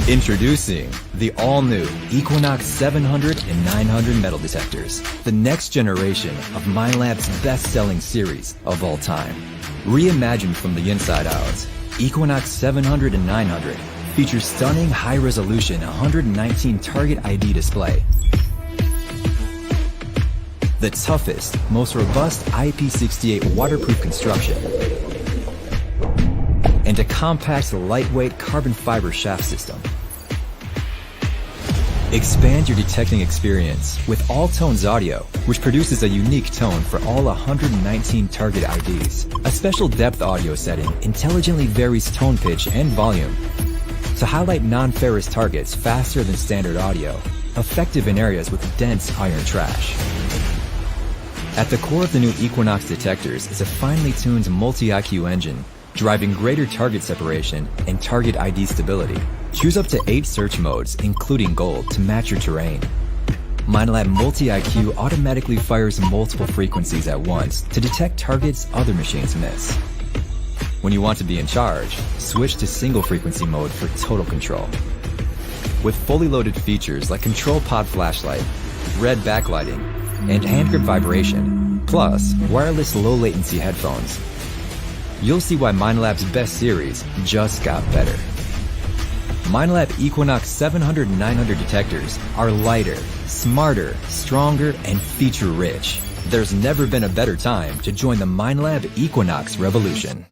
Introducing the all-new Equinox 700 and 900 metal detectors, the next generation of Minelab's best-selling series of all time. Reimagined from the inside out, Equinox 700 and 900 features stunning high-resolution 119 target ID display, the toughest, most robust IP68 waterproof construction, and a compact, lightweight carbon fiber shaft system. Expand your detecting experience with All Tones Audio, which produces a unique tone for all 119 target IDs. A special depth audio setting intelligently varies tone pitch and volume to highlight non-ferrous targets faster than standard audio, effective in areas with dense iron trash. At the core of the new Equinox detectors is a finely tuned multi-IQ engine, driving greater target separation and target ID stability. Choose up to 8 search modes, including gold, to match your terrain. Minelab Multi-IQ automatically fires multiple frequencies at once to detect targets other machines miss. When you want to be in charge, switch to single frequency mode for total control. With fully loaded features like control pod flashlight, red backlighting, and hand grip vibration, plus wireless low latency headphones, you'll see why Minelab's best series just got better. Minelab Equinox 700 and 900 detectors are lighter, smarter, stronger, and feature-rich. There's never been a better time to join the Minelab Equinox revolution.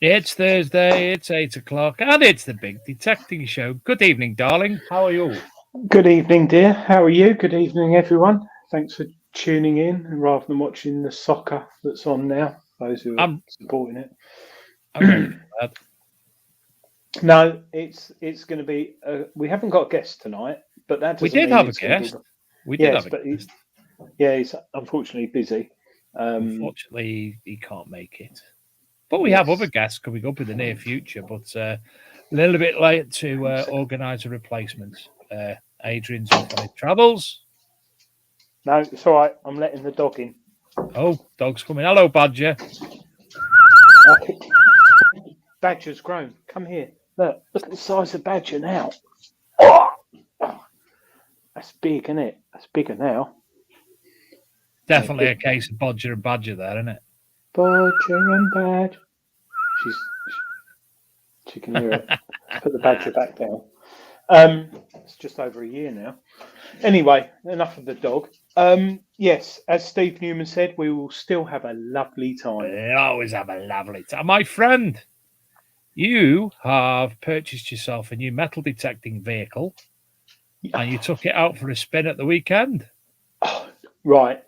It's Thursday, it's 8 o'clock, and it's the Big Detecting Show. Good evening, darling. How are you? Good evening, dear. How are you? Good evening, everyone. Thanks for tuning in, and rather than watching the soccer that's on now, those who are I'm supporting it. I'm ready for that. No, it's going to be. We haven't got a guest tonight, but that We doesn't did mean have a it's going to be. guest. We did Yes, have a but guest. he's unfortunately busy. Unfortunately, he can't make it. But we have other Yes. guests coming up in the near future. But a little bit late to organise a replacement. Adrian's off on his travels. No, it's all right. I'm letting the dog in. Oh, dog's coming. Hello, Badger. Okay. Badger's grown. Come here. Look at the size of Badger now. Oh, that's big, isn't it? That's bigger now. Yeah, Definitely a case of Bodger and Badger there, isn't it? Bodger and Badger. She can hear it. Put the badger back down. It's just over a year now. Anyway, enough of the dog. Yes, as Steve Newman said, we will still have a lovely time. We always have a lovely time. My friend, you have purchased yourself a new metal detecting vehicle and you took it out for a spin at the weekend. Right.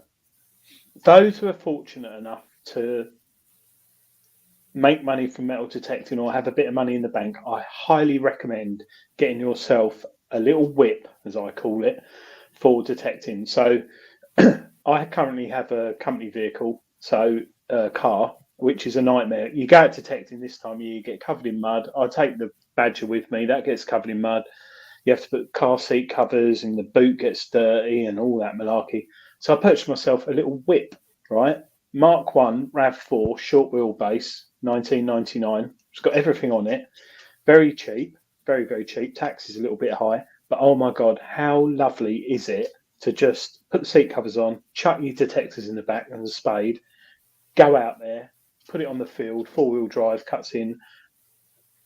Those who are fortunate enough to make money from metal detecting or have a bit of money in the bank, I highly recommend getting yourself a little whip, as I call it, for detecting. So I currently have a company vehicle, so a car, which is a nightmare. You go out detecting this time of year, you get covered in mud. I take the Badger with me, that gets covered in mud. You have to put car seat covers and the boot gets dirty and all that malarkey. So I purchased myself a little whip, right? Mark 1 RAV4 short wheelbase, 1999. It's got everything on it. Very cheap, very, very cheap. Tax is a little bit high, but oh my God, how lovely is it to just put the seat covers on, chuck your detectors in the back and the spade, go out there, put it on the field, 4-wheel drive, cuts in.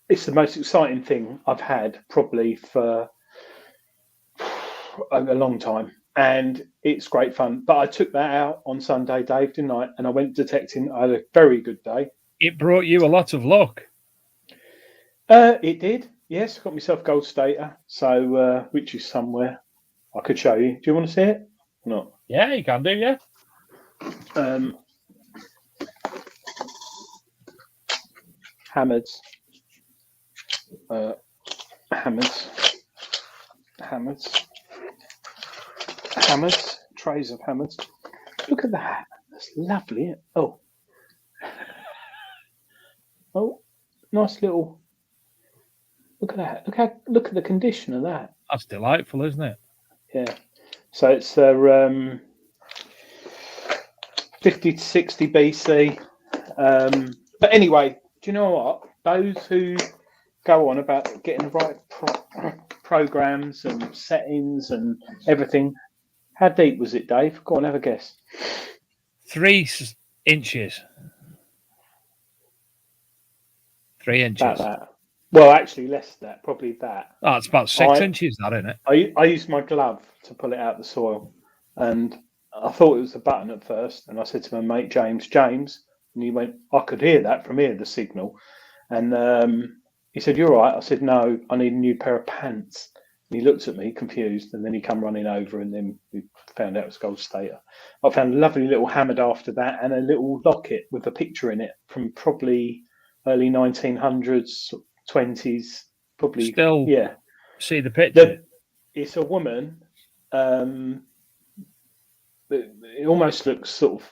It's the most exciting thing I've had probably for a long time. And it's great fun. But I took that out on Sunday, Dave, didn't I? And I went detecting. I had a very good day. It brought you a lot of luck. It did. Yes, got myself gold stater. So, which is somewhere I could show you. Do you want to see it? No. Yeah, you can do, yeah. Hammers. Trays of hammers. Look at that. That's lovely. Oh. Oh, nice little. Look at that. Look at the condition of that. That's delightful, isn't it? Yeah. So it's 50 to 60 BC. But anyway, do you know what? Those who go on about getting the right programs and settings and everything, how deep was it, Dave? Go on, have a guess. 3 inches. 3 inches. About that. Well, actually, less than that. Probably that. Oh, it's about 6 inches, that, isn't it? I used my glove to pull it out of the soil, and I thought it was a button at first. And I said to my mate James, and he went, I could hear that from here, the signal. And he said, "You're right." I said, "No, I need a new pair of pants." And he looked at me confused, and then he come running over, and then we found out it was gold stater. I found a lovely little hammered after that, and a little locket with a picture in it from probably early 1900s, 20s, probably. Still, yeah. See the picture. It's a woman. It almost looks sort of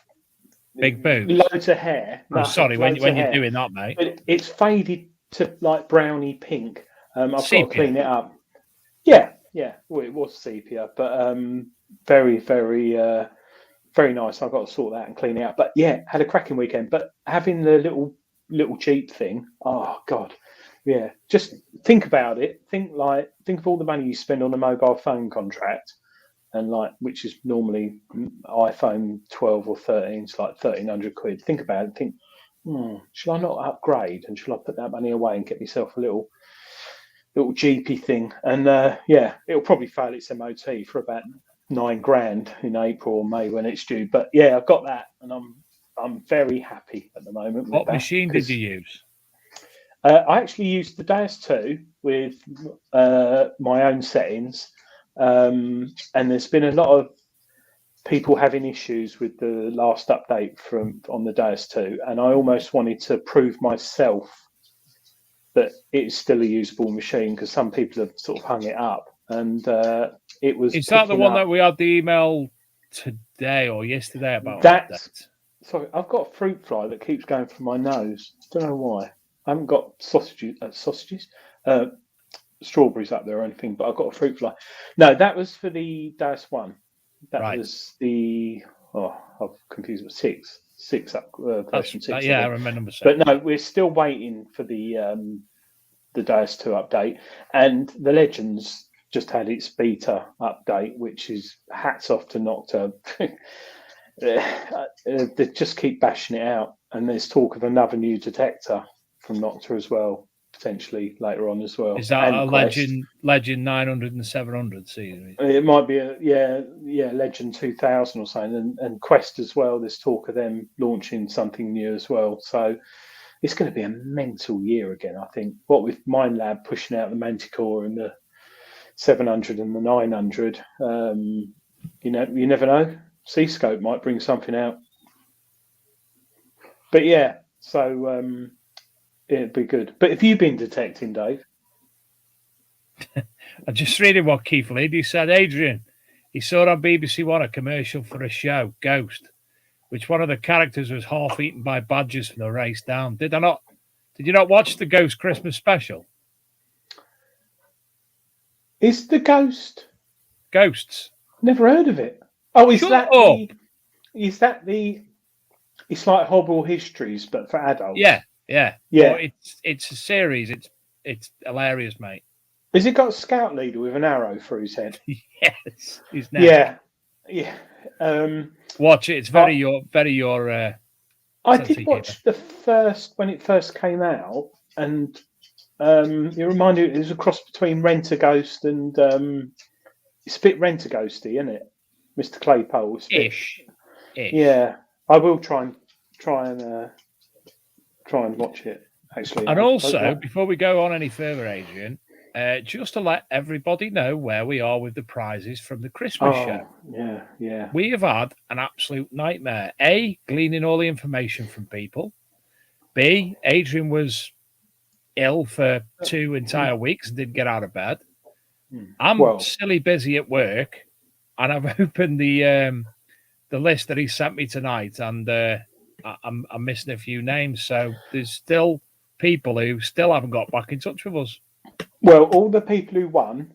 big boobs, loads of hair. Oh, sorry, when you're doing that, mate. But it's faded to like browny pink. I've sepia. got to clean it up. Yeah. Well, it was sepia, but very, very, very nice. I've got to sort that and clean it up. But yeah, had a cracking weekend. But having the little cheap thing, oh God, yeah. Just think about it. Think of all the money you spend on a mobile phone contract, and which is normally iPhone 12 or 13. It's like £1,300. Think about it. Think, should I not upgrade, and should I put that money away and get myself a little Jeepy thing? And it'll probably fail its MOT for about £9,000 in April or May when it's due. But yeah, I've got that, and I'm very happy at the moment. What machine did you use? I actually used the Deus 2 with my own settings. and there's been a lot of people having issues with the last update on the Deus 2, and I almost wanted to prove myself that it's still a usable machine, because some people have sort of hung it up, and it was. Is that the one that we had the email today or yesterday about? Sorry, I've got a fruit fly that keeps going through my nose. Don't know why. I haven't got strawberries up there or anything, but I've got a fruit fly. No, that was for the Deus 1. That was the I've confused it. Six up version 6. Yeah, I remember number 6. But no, we're still waiting for the Deus 2 update, and the Legends just had its beta update, which is hats off to Nocta. They just keep bashing it out, and there's talk of another new detector from Nocta as well, potentially later on as well. Is that a Legend 900 and 700 series? It might be Legend 2000 or something, and Quest as well. There's talk of them launching something new as well. So it's going to be a mental year again, I think. What with MindLab pushing out the Manticore and the 700 and the 900, you never know. Seascope might bring something out. But yeah, so it'd be good. But have you been detecting, Dave? I'm just reading what Keith Leedy said. Adrian, he saw on BBC One a commercial for a show, Ghost, which one of the characters was half eaten by badgers from the race down. Did you not watch the Ghost Christmas special? Is the Ghost? Ghosts. Never heard of it. Oh, is that the? It's like Horrible Histories, but for adults. Yeah. Well, it's a series. It's hilarious, mate. Has it got a scout leader with an arrow through his head? Yes, his neck. Yeah. Watch it. It's very your. I did watch the first when it first came out, and it reminded me it was a cross between Rent-A-Ghost and it's a bit Rent-A-Ghosty, isn't it, Mr. Claypole? Ish. Yeah, I will try and watch it actually. And also, before we go on any further, Adrian, just to let everybody know where we are with the prizes from the Christmas show. Yeah. We have had an absolute nightmare. A, gleaning all the information from people. B, Adrian was ill for 2 entire weeks and didn't get out of bed. I'm silly busy at work, and I've opened the list that he sent me tonight, and I'm missing a few names. So there's still people who still haven't got back in touch with us. Well, all the people who won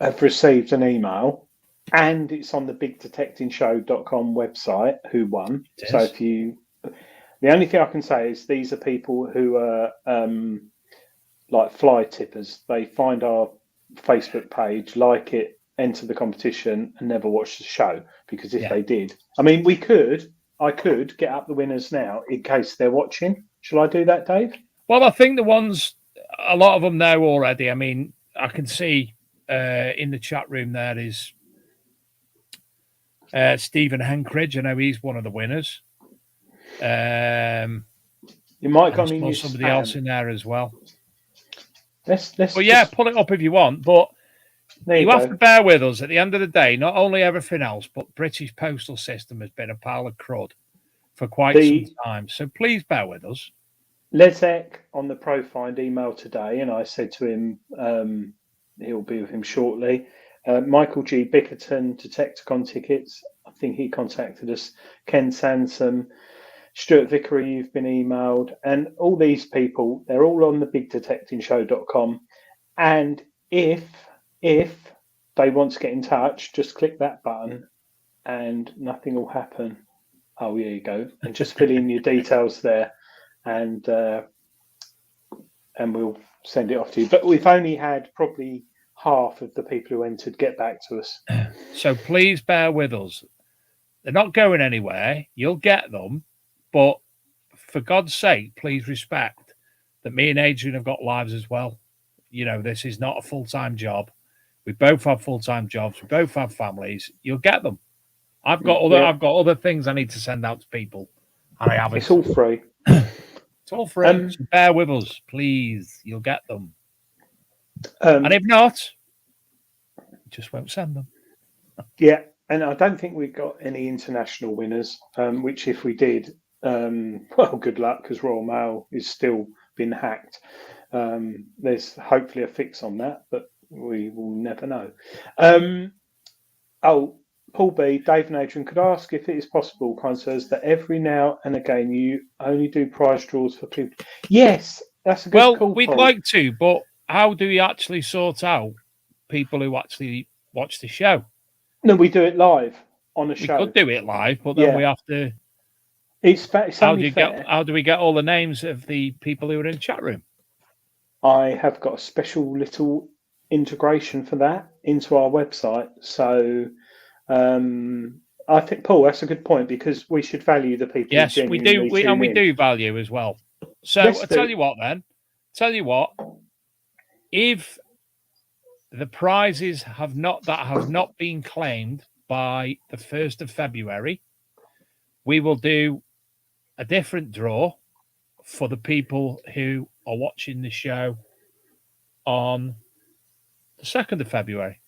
have received an email, and it's on the bigdetectingshow.com website who won. So the only thing I can say is these are people who are like fly tippers. They find our Facebook page, like it, enter the competition, and never watch the show, because if they did, I mean, I could get up the winners now in case they're watching. Shall I do that, Dave? Well, I think a lot of them know already. I mean, I can see in the chat room there is Stephen Henkridge. I know he's one of the winners. You might come in somebody else in there as well. Let's pull it up if you want, but you have to bear with us. At the end of the day, not only everything else, but British postal system has been a pile of crud for quite some time. So please bear with us. Lezek on the ProFind email today, and I said to him, he'll be with him shortly. Michael G. Bickerton, Detecticon tickets. I think he contacted us. Ken Sansom, Stuart Vickery, you've been emailed. And all these people, they're all on the bigdetectingshow.com. And if they want to get in touch, just click that button and nothing will happen. Oh, here you go. And just fill in your details there, and we'll send it off to you. But we've only had probably half of the people who entered get back to us. So please bear with us. They're not going anywhere. You'll get them. But for God's sake, please respect that me and Adrian have got lives as well. You know, this is not a full-time job. We both have full-time jobs. We both have families. You'll get them. I've got other things I need to send out to people, and I haven't. It's all free. It's all free. So bear with us, please. You'll get them. And if not, just won't send them. Yeah, and I don't think we've got any international winners, which if we did, well, good luck, because Royal Mail is still been hacked. There's hopefully a fix on that, but we will never know. Paul B, Dave and Adrian, could I ask if it is possible, kind sirs, that every now and again you only do prize draws for people? Yes, that's a good call, we'd Paul. like to, but how do we actually sort out people who actually watch the show? No, we do it live on the show. We could do it live, but then we have to. It's only fair. How do we get all the names of the people who are in the chat room? I have got a special little integration for that into our website. So I think, Paul, that's a good point, because we should value the people. Yes, we do. We do value as well. So I'll tell you what then. If the prizes have not been claimed by the 1st of February, we will do a different draw for the people who are watching the show on the 2nd of February.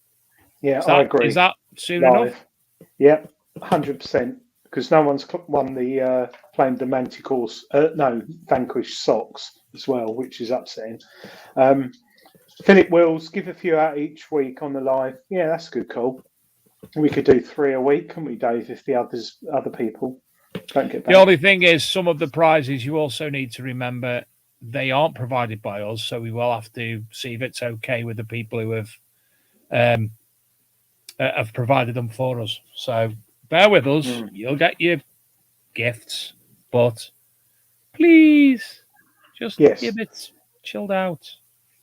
Yeah, I agree. Is that soon enough? Yeah, 100%. Because no one's won the claimed the Manticore's Vanquish socks as well, which is upsetting. Philip Wills, give a few out each week on the live. Yeah, that's a good call. We could do 3 a week, couldn't we, Dave? If the other people don't get back. The only thing is, some of the prizes you also need to remember they aren't provided by us, so we will have to see if it's okay with the people who have provided them for us. So bear with us. You'll get your gifts, but please just give it chilled out.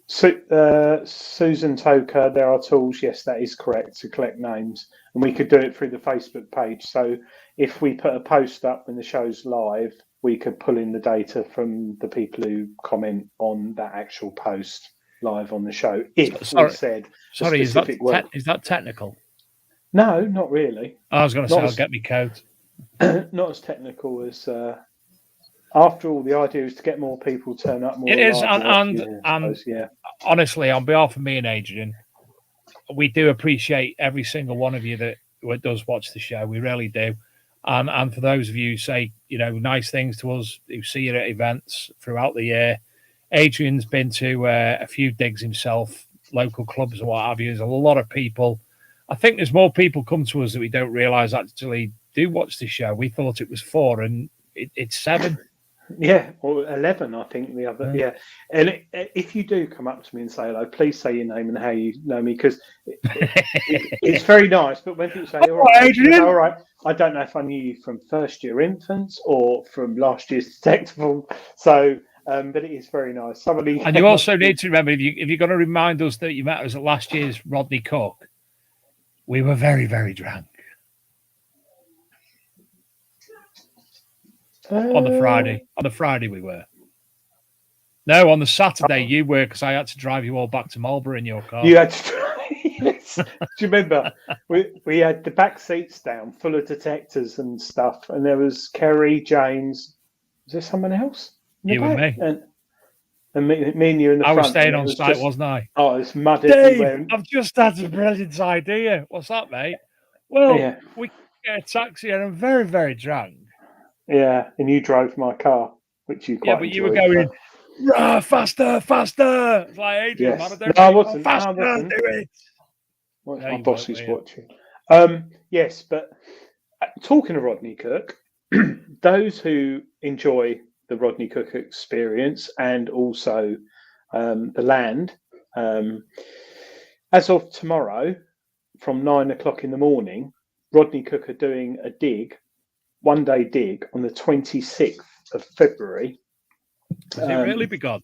Susan Toker, there are tools. Yes, that is correct, to collect names, and we could do it through the Facebook page. So if we put a post up when the show's live, we could pull in the data from the people who comment on that actual post live on the show. If we said sorry, is that technical? No, not really. I was going to say, I'll get me coat. Not as technical as. After all, the idea is to get more people turn up. More it is, and honestly, on behalf of me and Adrian, we do appreciate every single one of you that does watch the show. We really do. And for those of you who say, nice things to us, who see it at events throughout the year, Adrian's been to a few digs himself, local clubs and what have you. There's a lot of people. I think there's more people come to us that we don't realise actually do watch the show. We thought it was 4, and it's 7. Yeah, or 11, I think the other. Yeah. And if you do come up to me and say hello, please say your name and how you know me, because it's very nice. But when people say, all right, Adrian, all right, I don't know if I knew you from first year infants or from last year's detectable. So, but it is very nice. And you also need to remember, if you're going to remind us that you met us at last year's Rodney Cook, we were very, very drunk. On the Friday we were. No, on the Saturday you were, because I had to drive you all back to Marlborough in your car. You had to yes. Do you remember? We had the back seats down full of detectors and stuff, and there was Kerry, James. Was there someone else? You and me. And me and you in the front. I was staying on site, wasn't I? Oh, it's mud Dave, everywhere. I've just had a brilliant idea. What's that, mate? Well, we can get a taxi, and I'm very, very drunk. Yeah, and you drove my car, which you quite enjoyed. You were going faster. It's like, Adrian, man, I wasn't. Faster, I wasn't. Do it. Well, my boss is watching. Yes, but talking of Rodney Cook, those who enjoy the Rodney Cook experience and also the land, as of tomorrow, from 9 o'clock in the morning, Rodney Cook are doing a dig. One-day dig on the 26th of February. Has it really begun?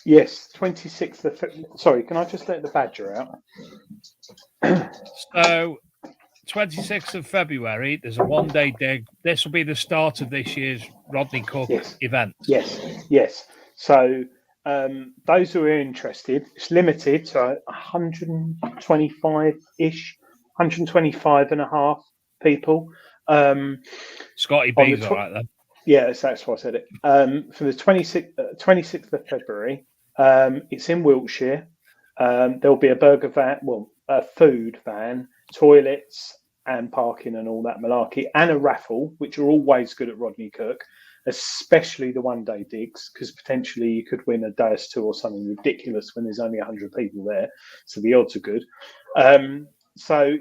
Yes, 26th of February. Sorry, can I just let the badger out? So, 26th of February, there's a one-day dig. This will be the start of this year's Rodney Cook event. Yes. So, those who are interested, it's limited to 125-ish, 125 and a half people. Scotty B's all right then. Yes, that's why I said it. For the 26th of February, it's in Wiltshire. There'll be a burger van. Well, a food van, toilets and parking and all that malarkey, and a raffle, which are always good at Rodney Cook, especially the one-day digs, because potentially you could win a Deus 2 or something ridiculous when there's only 100 people there. So the odds are good. So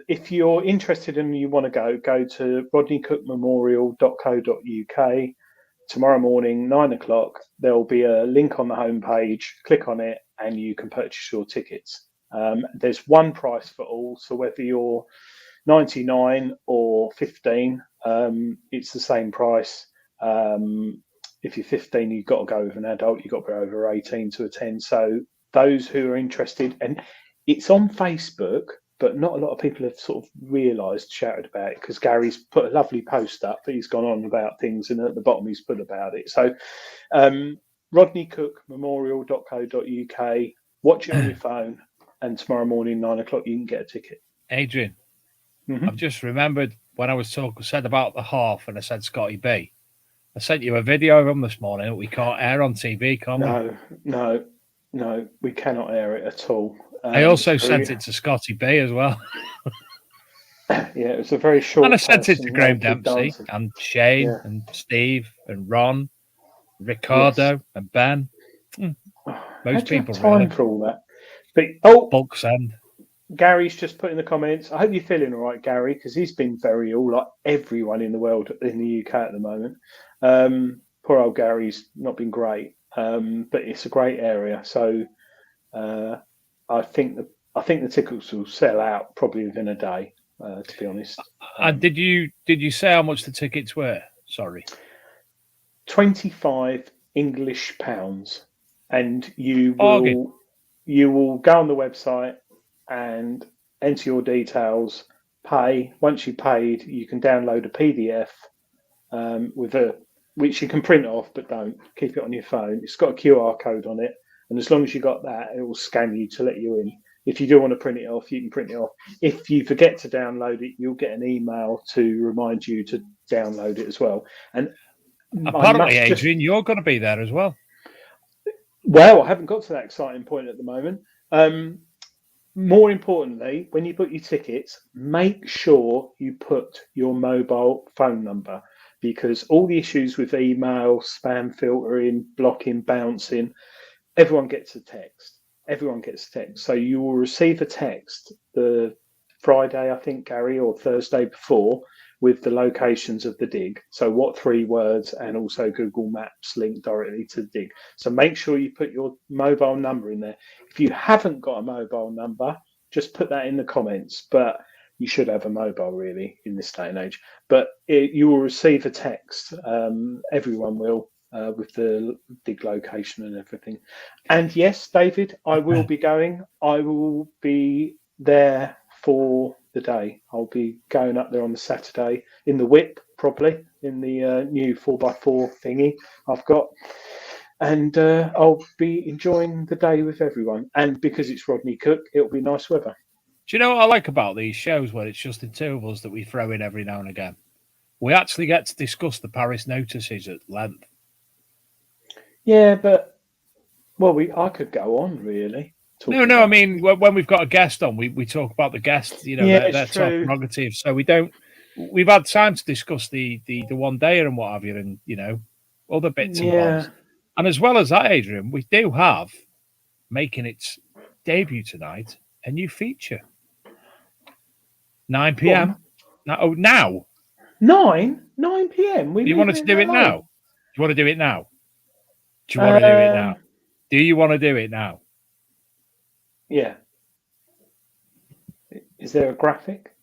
if you're interested and you want to go to rodneycookmemorial.co.uk. Tomorrow morning, 9 o'clock, there'll be a link on the homepage. Click on it and you can purchase your tickets. There's one price for all. So whether you're 99 or 15, it's the same price. If you're 15, you've got to go with an adult. You've got to be over 18 to attend. So those who are interested, and it's on Facebook, but not a lot of people have sort of realised, shouted about it, because Gary's put a lovely post up that he's gone on about things, and at the bottom he's put about it. So rodneycookmemorial.co.uk, watch it on your phone, and tomorrow morning, 9 o'clock, you can get a ticket. Adrian, I've just remembered when I was said about the half, and I said Scotty B. I sent you a video of him this morning that we can't air on TV, can we? No, we cannot air it at all. I also sent it to Scotty B as well. Yeah, it was a very short. And I sent it to Graham Dempsey and Shane and Steve and Ron, Ricardo and Ben. Most people have time really. For all that. But bulk send. Gary's just put in the comments. I hope you're feeling all right, Gary, because he's been very ill, like everyone in the world in the UK at the moment. Poor old Gary's not been great, but it's a great area. So I think the tickets will sell out probably within a day. To be honest. And did you say how much the tickets were? Sorry, 25 English pounds, and you will go on the website and enter your details. Pay. Once you paid, you can download a PDF which you can print off, but don't keep it on your phone. It's got a QR code on it, and as long as you got that, it will scan you to let you in. If you do want to print it off, you can print it off. If you forget to download it, you'll get an email to remind you to download it as well. And apparently, Adrian, you're going to be there as well. Well, I haven't got to that exciting point at the moment. More importantly, when you book your tickets, make sure you put your mobile phone number, because all the issues with email, spam filtering, blocking, bouncing, everyone gets a text. So you will receive a text the Friday, I think, Gary, or Thursday before, with the locations of the dig. So what 3 words, and also Google Maps link directly to the dig. So make sure you put your mobile number in there. If you haven't got a mobile number, just put that in the comments. But you should have a mobile, really, in this day and age. But you will receive a text. Everyone will. With the dig location and everything. And yes, David, I will be going. I will be there for the day. I'll be going up there on the Saturday in the whip, probably, in the new 4x4 thingy I've got. And I'll be enjoying the day with everyone. And because it's Rodney Cook, it'll be nice weather. Do you know what I like about these shows where it's just the two of us that we throw in every now and again? We actually get to discuss the Paris notices at length. Yeah, but I could go on really. No. I mean, when we've got a guest on, we talk about the guest. You know, that's our prerogative. So we don't. We've had time to discuss the one dayer and what have you, and other bits and bobs. And as well as that, Adrian, we do have making its debut tonight a new feature. 9 p.m. Now 9 p.m. You want to do it now? Do you want to do it now? Do you want to do it now? Do you want to do it now? Yeah. Is there a graphic?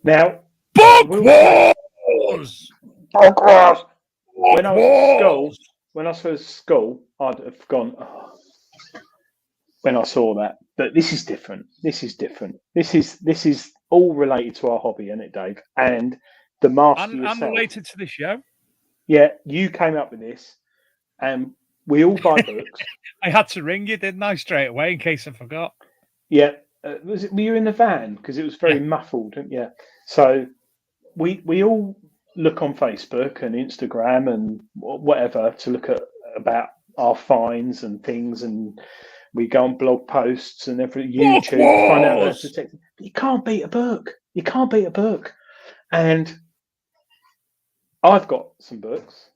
Now, Bug Wars! When I was at school, I'd have gone. Oh. When I saw that, but this is different. This is all related to our hobby, isn't it, Dave? And the master yourself. I'm related to the show. Yeah, you came up with this, and we all buy books. I had to ring you, didn't I, straight away in case I forgot? Yeah, were you in the van? Because it was very muffled. Yeah. So we all look on Facebook and Instagram and whatever to look at about our finds and things, and we go on blog posts and every YouTube to find out about detecting. But you can't beat a book. You can't beat a book. And I've got some books.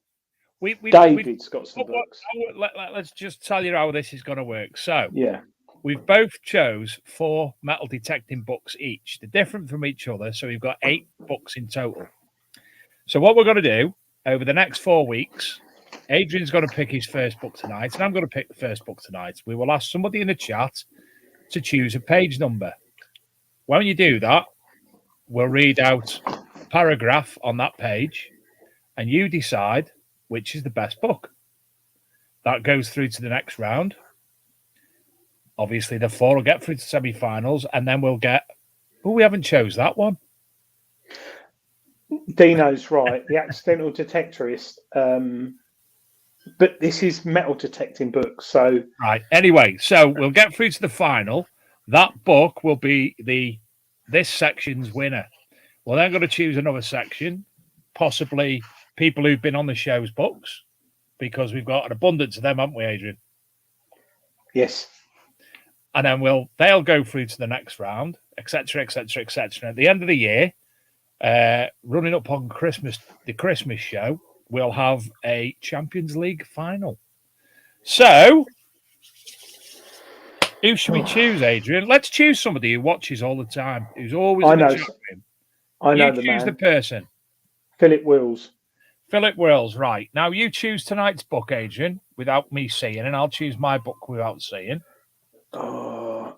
David's got some books. Let's just tell you how this is going to work. So yeah, we've both chose 4 metal detecting books each. They're different from each other, so we've got 8 books in total. So what we're going to do over the next 4 weeks, Adrian's going to pick his first book tonight, and I'm going to pick the first book tonight. We will ask somebody in the chat to choose a page number. When you do that, we'll read out a paragraph on that page, and you decide which is the best book. That goes through to the next round. Obviously, the 4 will get through to semi-finals, and then we'll get... Oh, we haven't chose that one. Dino's right. The Accidental Detectorist. But this is metal detecting books, so... Right. Anyway, so we'll get through to the final. That book will be this section's winner. We're then going to choose another section, possibly people who've been on the show's books, because we've got an abundance of them, haven't we, Adrian? Yes. And then they'll go through to the next round, etc., etc., etc. At the end of the year, running up on the Christmas show, we'll have a Champions League final. So, who should we choose, Adrian? Let's choose somebody who watches all the time, who's always in the chat room. I know the man. You choose the person. Philip Wills. Philip Wills, right. Now, you choose tonight's book, Adrian, without me seeing, and I'll choose my book without seeing.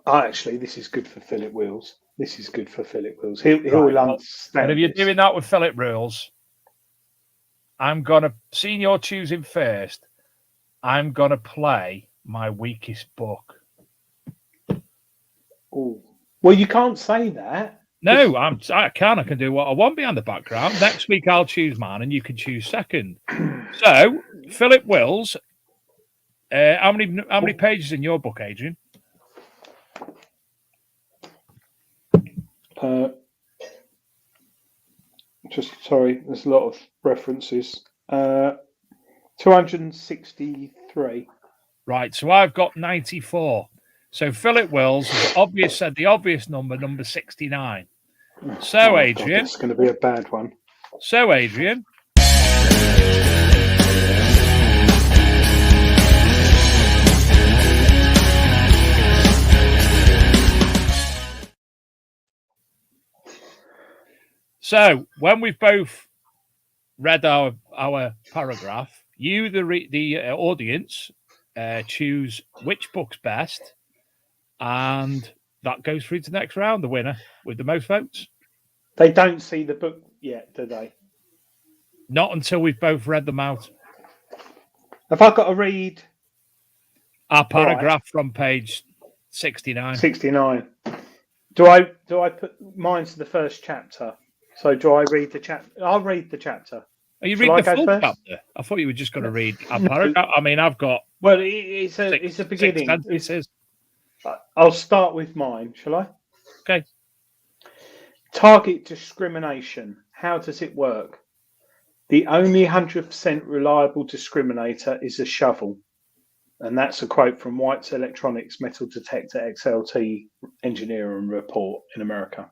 Actually, this is good for Philip Wills. He'll understand. And if you're doing that with Philip Wills, I'm going to, seeing you're choosing first, I'm going to play my weakest book. Oh, well, you can't say that. No, I can. I can do what I want behind the background. Next week, I'll choose mine, and you can choose second. So, Philip Wills, how many pages in your book, Adrian? Sorry, there's a lot of references. 263. Right, so I've got 94. So Philip Wills has said the obvious number 69. So, Adrian. It's going to be a bad one. So, Adrian. So, when we've both read our paragraph, you, the audience, choose which book's best, and that goes through to the next round, the winner with the most votes. They don't see the book yet, do they? Not until we've both read them out. Have I got to read our paragraph from page 69? 69. Do I put mine to the first chapter? So do I read the chapter? I'll read the chapter. Are you reading the full chapter? I thought you were just going to read a paragraph. I mean, I've got... Well, it's a beginning. I'll start with mine, shall I? Okay. Target discrimination. How does it work? The only 100% reliable discriminator is a shovel. And that's a quote from White's Electronics Metal Detector XLT Engineering Report in America.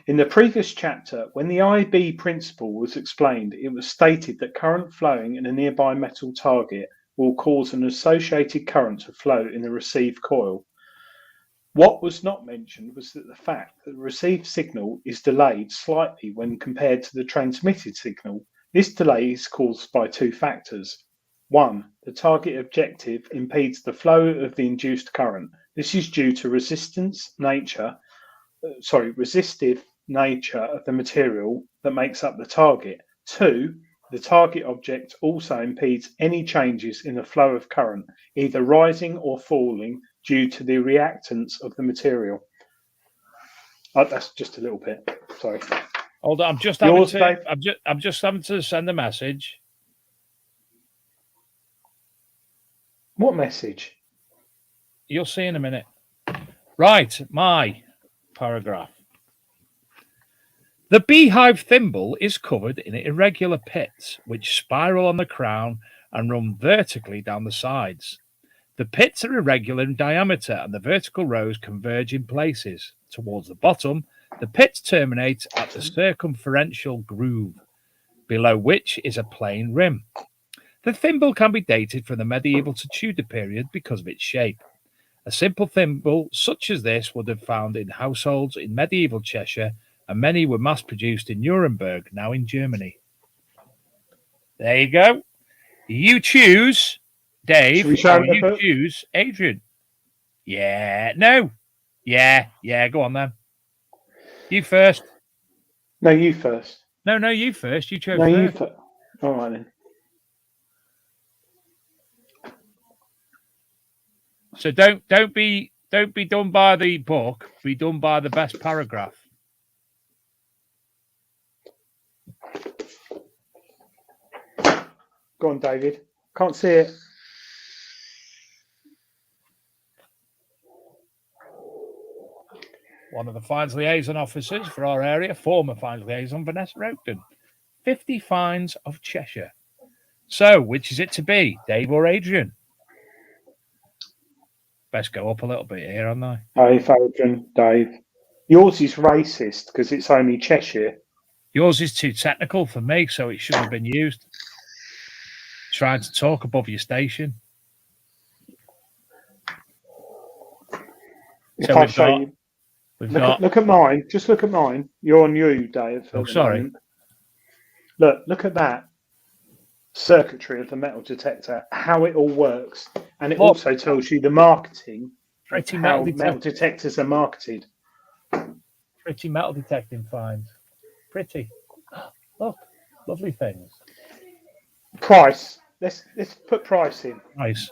In the previous chapter, when the IB principle was explained, it was stated that current flowing in a nearby metal target will cause an associated current to flow in the received coil. What was not mentioned was that the fact that the received signal is delayed slightly when compared to the transmitted signal. This delay is caused by 2 factors. 1. The target objective impedes the flow of the induced current. This is due to resistive nature of the material that makes up the target. 2. The target object also impedes any changes in the flow of current, either rising or falling due to the reactance of the material. That's just a little bit. Sorry. Hold on, I'm just having to send a message. What message? You'll see in a minute. Right, my paragraph. The beehive thimble is covered in irregular pits which spiral on the crown and run vertically down the sides. The pits are irregular in diameter and the vertical rows converge in places. Towards the bottom, the pits terminate at the circumferential groove, below which is a plain rim. The thimble can be dated from the medieval to Tudor period because of its shape. A simple thimble such as this would have found in households in medieval Cheshire, and many were mass produced in Nuremberg, now in Germany. There you go. You choose, Dave, Should we show or him the you book? choose Adrian. Yeah, no. Yeah, go on then. You first. No, you first. No, you first. You chose No, you first. first. All right then. So don't be done by the book. Be done by the best paragraph. Go on, David. Can't see it. One of the fines liaison officers for our area, former fines liaison, Vanessa Oakton. 50 fines of Cheshire. So, which is it to be, Dave or Adrian? Best go up a little bit here, aren't I? Dave, Adrian, Dave. Yours is racist because it's only Cheshire. Yours is too technical for me, so it shouldn't have been used. Trying to talk above your station. If So I show you, look at mine. Just look at mine. You're on you, Dave. Oh, sorry. Look at that circuitry of the metal detector, how it all works, and it also tells you the marketing. Pretty how metal detectors are marketed. Pretty metal detecting fines. Pretty. Look, lovely things. Price. Let's put price in. Nice.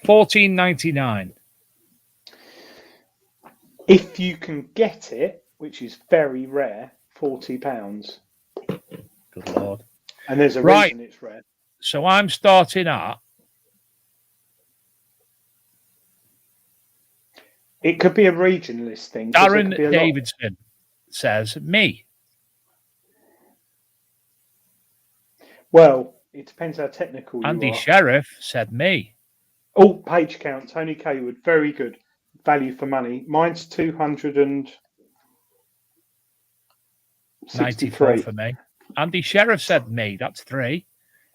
$14.99. If you can get it, which is very rare, £40. Good Lord. And there's a reason it's rare. So I'm starting at. It could be a regionalist thing. Darren Davidson says me. Well, it depends how technical you are. Andy Sheriff said me. Oh, page count. Tony Kaywood. Very good. Value for money. Mine's 293 for me. Andy Sheriff said me. That's 3.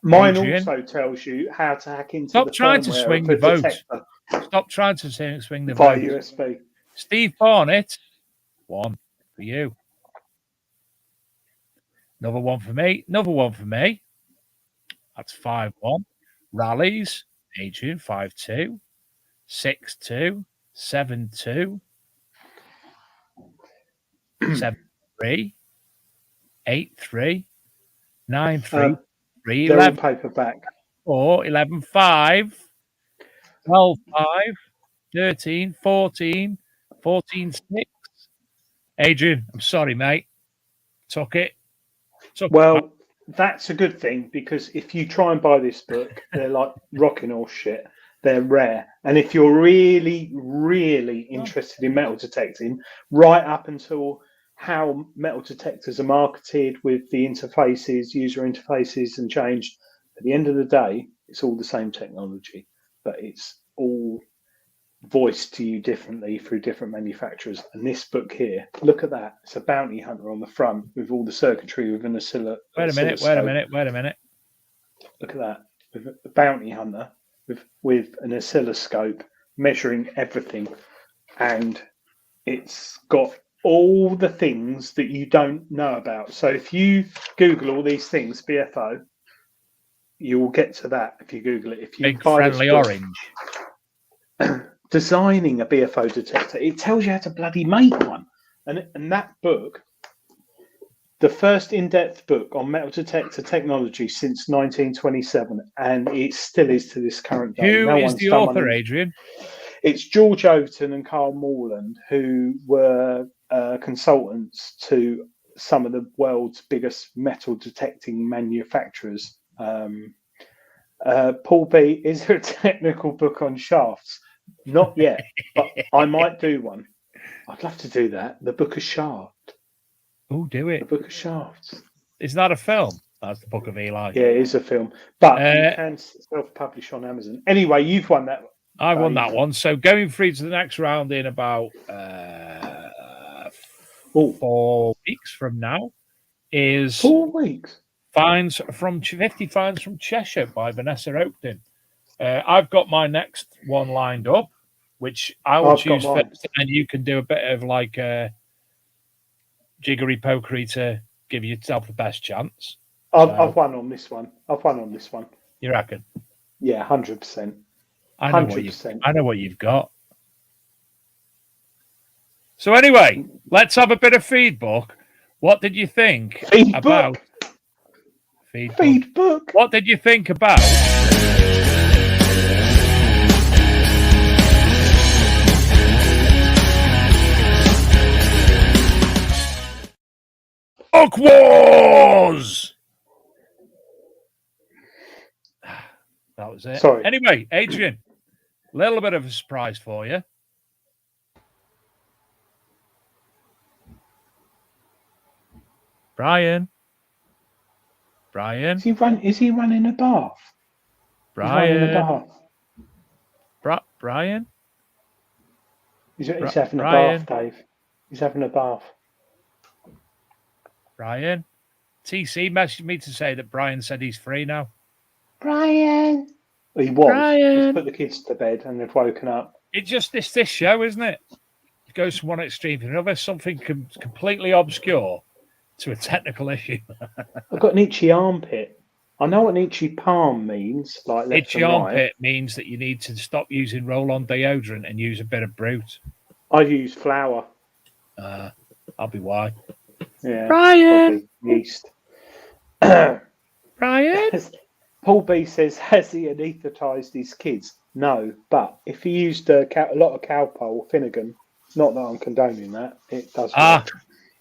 Mine Adrian also tells you how to hack into Stop the trying to firmware swing of the vote. detector Stop trying to swing the via vote. USB. Steve Barnett, 1 for you. Another 1 for me. Another 1 for me. That's 5-1. Rallies, Adrian, 5-2. 6-2. 7-2. 7-3. 8-3. 9-3. 3-11. Paperback. 4, 11-5. 12-5. 13, 14. 14-6. Adrian, I'm sorry, mate. Took it. Well, that's a good thing because if you try and buy this book, they're like rocking horse shit. They're rare. And if you're really, really interested in metal detecting, right up until how metal detectors are marketed with the interfaces, user interfaces and changed, at the end of the day, it's all the same technology, but it's all voiced to you differently through different manufacturers. And this book here, look at that. It's a bounty hunter on the front with all the circuitry with an oscilloscope. Wait a minute. Look at that. With a bounty hunter with an oscilloscope measuring everything. And it's got all the things that you don't know about. So if you Google all these things, BFO, you will get to that if you Google it. If you Big friendly orange. Designing a BFO detector, it tells you how to bloody make one. And that book, the first in-depth book on metal detector technology since 1927, and it still is to this current day. Who is the author, Adrian? It's George Overton and Carl Morland, who were consultants to some of the world's biggest metal detecting manufacturers. Paul B, is there a technical book on shafts? Not yet, but I might do one. I'd love to do that. The Book of Shaft. Oh, do The it. Book of Shafts. Is that a film? That's the Book of Eli. Yeah, it is a film, but you can self-publish on Amazon. Anyway, you've won that. I won that one. So going through to the next round in about 4 weeks from now is 4 weeks. 50 Finds from Cheshire by Vanessa Oakton. I've got my next one lined up, which I will choose first, and you can do a bit of like jiggery pokery to give yourself the best chance. I've won on this one. You reckon? Yeah, 100%. I know what you've got. So anyway, let's have a bit of feedback. What did you think about feedback? What did you think about Book Wars? That was it. Sorry. Anyway, Adrian, a little bit of a surprise for you. Brian. Is he running a bath? Brian. Brian. He's having a bath, Dave. He's having a bath. Brian. TC messaged me to say that Brian said he's free now. Brian. He was. Brian. He's put the kids to bed and they've woken up. It's just this show, isn't it? It goes from one extreme to another, something completely obscure to a technical issue. I've got an itchy armpit. I know what an itchy palm means. Like itchy armpit means that you need to stop using roll-on deodorant and use a bit of Brute. I use flour. I'll be why. Yeah. Brian. Yeast. Brian. Paul B says, has he anaesthetised his kids? No, but if he used a lot of cowpole or Finnegan, not that I'm condoning that, it does work.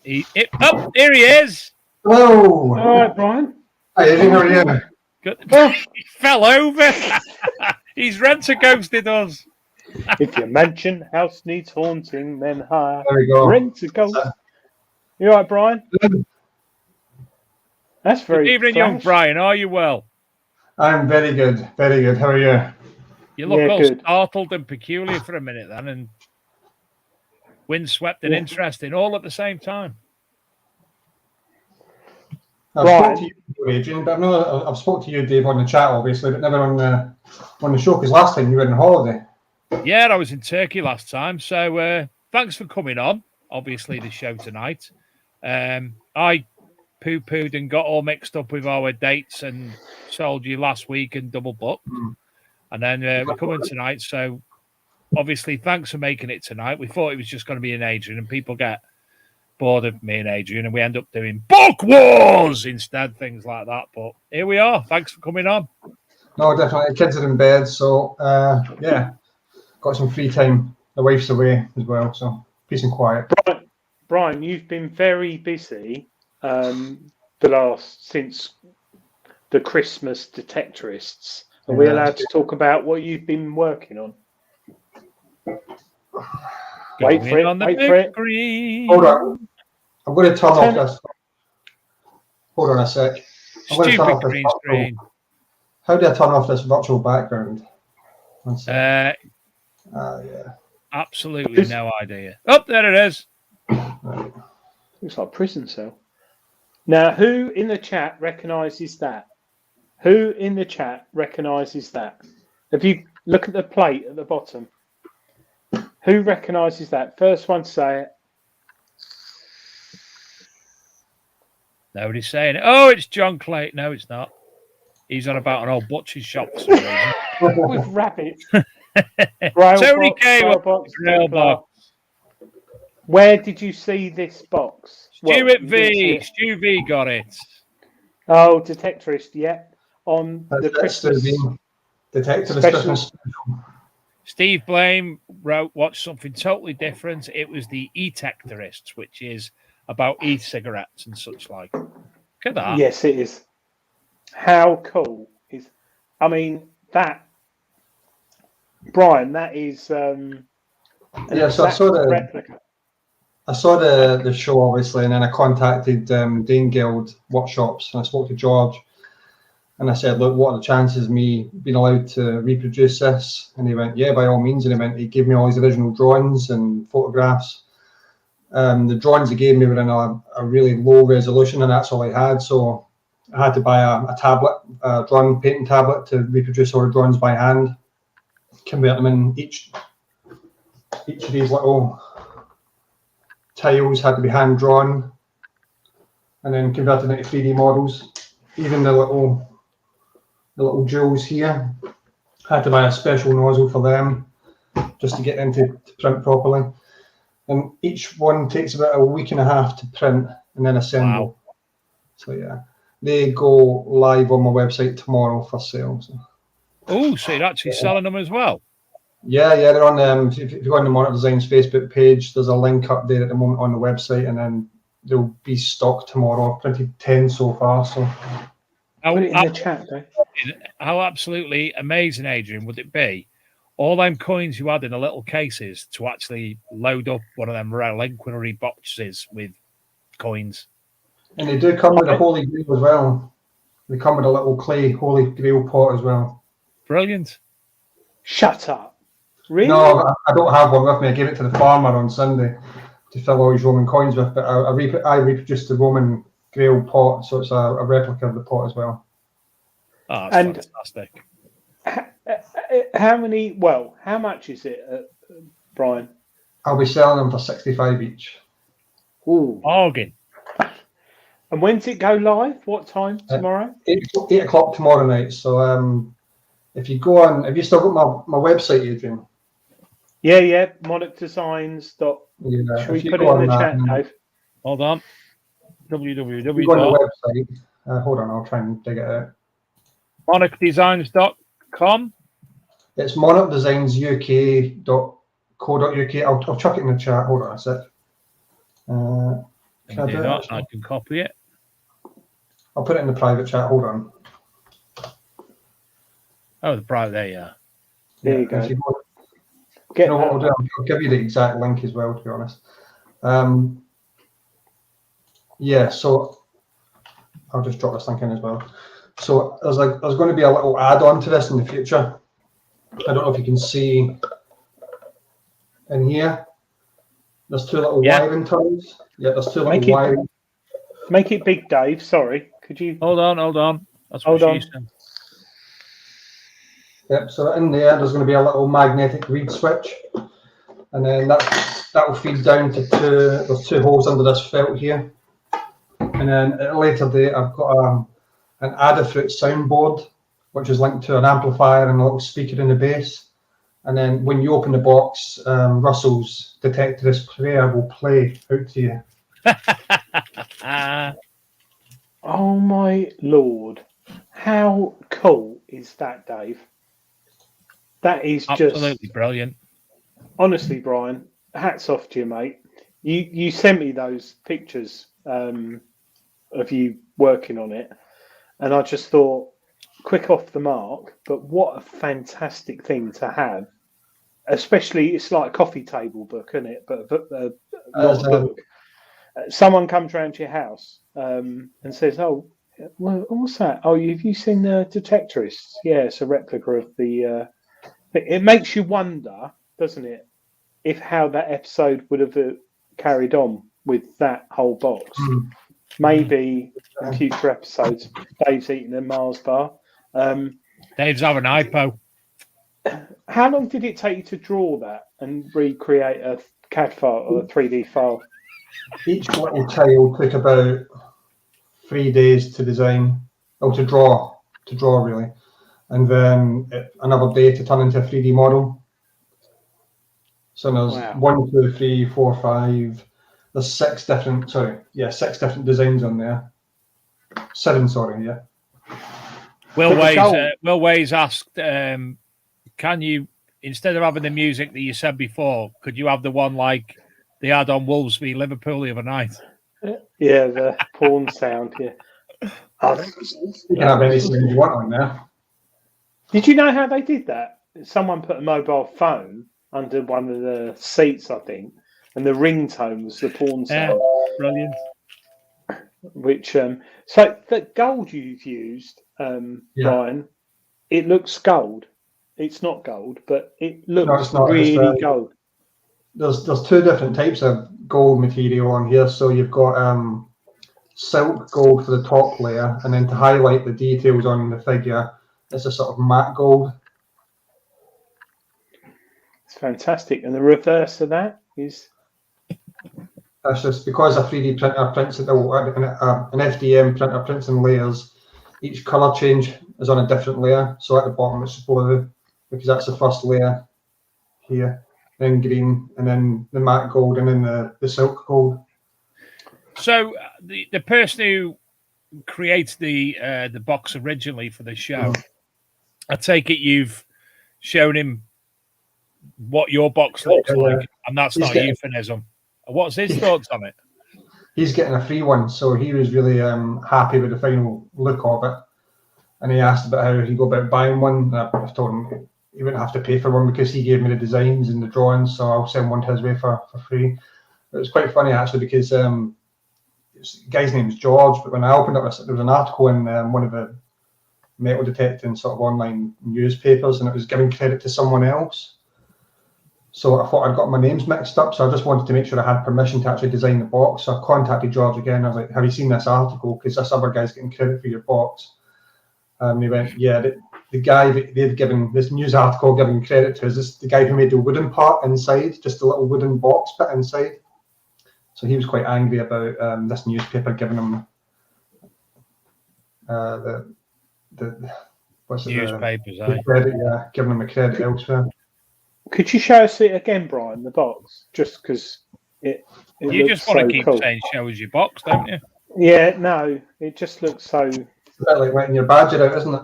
Here he is. All Hello. right, Brian. Hi, Adrian, how are you? Good. He fell over. He's rent-a-ghosted us. If your mansion house needs haunting, then hire There we go. rent-a-ghost. You all right, Brian? That's very good evening, young Brian. Are you well? I'm very good. Very good. How are you? You look all startled and peculiar for a minute then, and windswept and interesting all at the same time. I've spoken to you, Adrian, but I've spoken to you, Dave, on the chat, obviously, but never on the show, because last time you were on holiday. Yeah, I was in Turkey last time, so thanks for coming on, obviously, the show tonight. I poo-pooed and got all mixed up with our dates and told you last week and double booked. And then we're coming tonight, so obviously, thanks for making it tonight. We thought it was just going to be an Adrian, and people get bored of me and Adrian, and we end up doing Book Wars instead, things like that. But here we are. Thanks for coming on. No, definitely. The kids are in bed, so yeah, got some free time. The wife's away as well, so peace and quiet. Brian, you've been very busy since the Christmas Detectorists. Are we allowed to talk about what you've been working on? Wait for it. Hold on. I'm going to turn off this. Hold on a sec. I'm going to turn off this green screen. How do I turn off this virtual background? Yeah. Absolutely no idea. Oh, there it is. Right. Looks like a prison cell. Now, who in the chat recognises that? Who in the chat recognises that? If you look at the plate at the bottom, who recognises that? First one to say it. Nobody's saying it. Oh, it's John Clay. No, it's not. He's on about an old butcher's shop for some reason. With rabbits. Tony K. Box. Where did you see this box? Stuart V. Stu V got it. Oh, Detectorist, yeah. On the Christmas Detectorist. Steve Blame watched something totally different. It was the E-Tectorists, which is about e-cigarettes and such like. Look at that. Yes, it is. How cool is? I mean, that Brian, that is yeah. So I saw the show obviously, and then I contacted Dane Guild Workshops, and I spoke to George, and I said, look, what are the chances of me being allowed to reproduce this? And he went, yeah, by all means. And he gave me all his original drawings and photographs. The drawings he gave me were in a really low resolution, and that's all I had. So I had to buy a tablet, a drawing painting tablet, to reproduce all the drawings by hand, convert them in each of these little tiles had to be hand drawn, and then converted into 3D models. Even the little jewels here, had to buy a special nozzle for them just to get them to print properly. And each one takes about a week and a half to print and then assemble. Wow. So yeah, they go live on my website tomorrow for sale. So. Oh, so you're actually selling them as well? Yeah, they're on. If you go on the Monarch Designs Facebook page, there's a link up there at the moment on the website, and then they'll be stocked tomorrow. Printed 10 so far. So put it in the chat, though. How absolutely amazing, Adrian, would it be? All them coins you had in the little cases to actually load up one of them relinquishy boxes with coins. And they do come with a Holy Grail as well. They come with a little clay Holy Grail pot as well. Brilliant. Shut up. Really? No, I don't have one with me. I gave it to the farmer on Sunday to fill all his Roman coins with, but I reproduced the Roman Grail pot, so it's a replica of the pot as well. Oh, that's fantastic. How much is it, Brian? I'll be selling them for 65 each. Ooh. Bargain. And when's it go live? What time tomorrow? 8 o'clock tomorrow night. So if you go on, have you still got my website, Adrian? Yeah. Monarchdesigns. Yeah. Should we put it in the chat, Dave? Hold on. Go on the website. Hold on, I'll try and dig it out. monarchdesigns.com. It's monarchdesignsuk.co.uk. I'll chuck it in the chat. Hold on a sec. Can I do that? I can copy it. I'll put it in the private chat. Hold on. Oh, the private. There you are. There you go. I'll give you the exact link as well, to be honest. So I'll just drop this link in as well. So there's going to be a little add-on to this in the future. I don't know if you can see in here. There's 2 little wiring ties. Yeah, there's 2 little wiring. Make it big, Dave. Sorry. Could you? Hold on. That's what she said. Yep, so in there's going to be a little magnetic reed switch. And then that will feed down to there's 2 holes under this felt here. And then at a later date, I've got an Adafruit soundboard, which is linked to an amplifier and a little speaker in the bass. And then when you open the box, Russell's Detectorist player will play out to you. Oh my Lord. How cool is that, Dave? That is absolutely brilliant. Honestly, Brian, hats off to you, mate. You sent me those pictures of you working on it, and I just thought, quick off the mark, but what a fantastic thing to have. Especially, it's like a coffee table book, isn't it? But not a book. Someone comes round to your house and says, "Oh, well, what's that? Oh, have you seen the Detectorists? Yeah, it's a replica of the." It makes you wonder, doesn't it, if how that episode would have carried on with that whole box. Maybe in future episodes, Dave's eating a Mars bar. Dave's having hypo. How long did it take you to draw that and recreate a CAD file or a 3D file? Each little tile took about 3 days to design, or to draw really, and then another day to turn into a 3D model. So there's 1, 2, 3, 4, 5. There's 6 different designs on there. 7, sorry, yeah. Will Ways asked, can you, instead of having the music that you said before, could you have the one like they had on Wolves v Liverpool the other night? Yeah, the porn sound, yeah. You can have any sound you want on there. Did you know how they did that? someone put a mobile phone under one of the seats, I think, and the ringtone was the porn sound. Brilliant. Which so the gold you've used, Brian, it looks gold. It's not gold, but it looks really gold. There's two different types of gold material on here. So you've got silk gold for the top layer, and then to highlight the details on the figure, it's a sort of matte gold. It's fantastic. And the reverse of that is? That's just because a 3D printer prints it, an FDM printer prints in layers. Each colour change is on a different layer. So at the bottom it's blue, because that's the first layer here. Then green, and then the matte gold, and then the silk gold. So the person who creates the box originally for the show, I take it you've shown him what your box looks like, and that's not a euphemism. What's his thoughts on it? He's getting a free one, so he was really happy with the final look of it. And he asked about how he go about buying one. And I told him he wouldn't have to pay for one because he gave me the designs and the drawings, so I'll send one his way for free. It was quite funny actually, because the guy's name is George, but when I opened up, there was an article in one of the metal detecting sort of online newspapers, and it was giving credit to someone else. So I thought I'd got my names mixed up, so I just wanted to make sure I had permission to actually design the box. So I contacted George again. I was like, have you seen this article? Because this other guy's getting credit for your box. And he went, yeah, the guy that they've given this news article giving credit to is this the guy who made the wooden part inside, just a little wooden box bit inside. So he was quite angry about this newspaper giving him the newspapers, the credit, giving him a credit elsewhere. Could you show us it again, Brian, the box? Just because it you just want so to keep cool. saying show us your box, don't you? Yeah, no, it just looks so. It's a bit like letting your badger out, isn't it?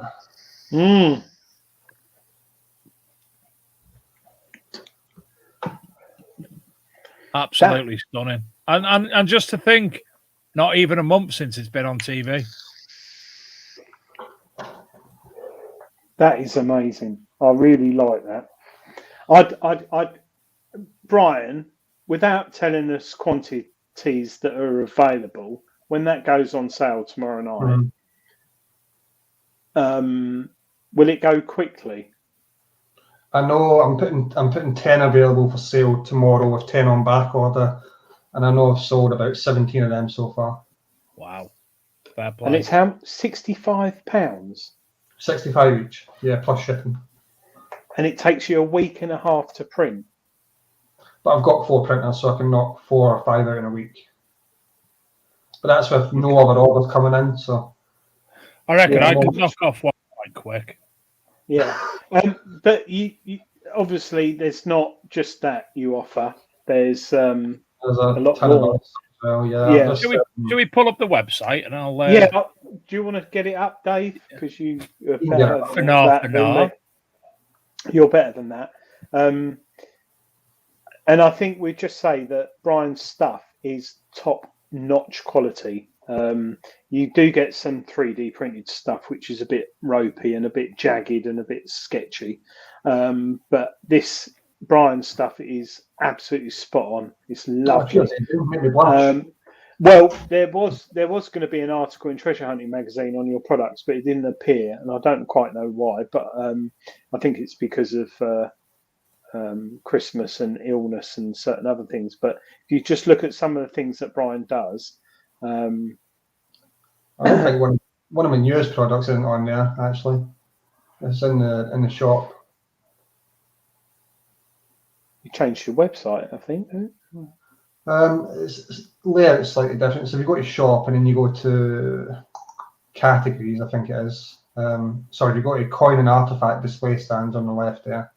Absolutely stunning. And just to think, not even a month since it's been on TV. That is amazing. I really like that. I'd Brian, without telling us quantities that are available, when that goes on sale tomorrow night, will it go quickly? I know I'm putting 10 available for sale tomorrow with 10 on back order, and I know I've sold about 17 of them so far. Wow, fair play. And it's how £65? 65 each, plus shipping. And it takes you a week and a half to print. But I've got 4 printers, so I can knock 4 or 5 out in a week. But that's with no other orders coming in. So I reckon I could knock off one quite quick. Yeah, but you obviously there's not just that you offer. There's a lot more. Well, yeah. Should we pull up the website and I'll? Do you want to get it up, Dave? Because you are better than that. You're better than that. And I think we just say that Brian's stuff is top-notch quality. You do get some 3D printed stuff, which is a bit ropey and a bit jagged and a bit sketchy. But this Brian stuff is absolutely spot on. It's lovely. Well, there was going to be an article in Treasure Hunting magazine on your products, but it didn't appear, and I don't quite know why. But I think it's because of Christmas and illness and certain other things. But if you just look at some of the things that Brian does. I don't think one of my newest products isn't on there, actually. It's in the shop. You changed your website, I think. It's layout slightly different. So if you go to shop and then you go to categories, I think it is. Sorry, you go to coin and artifact display stands on the left there.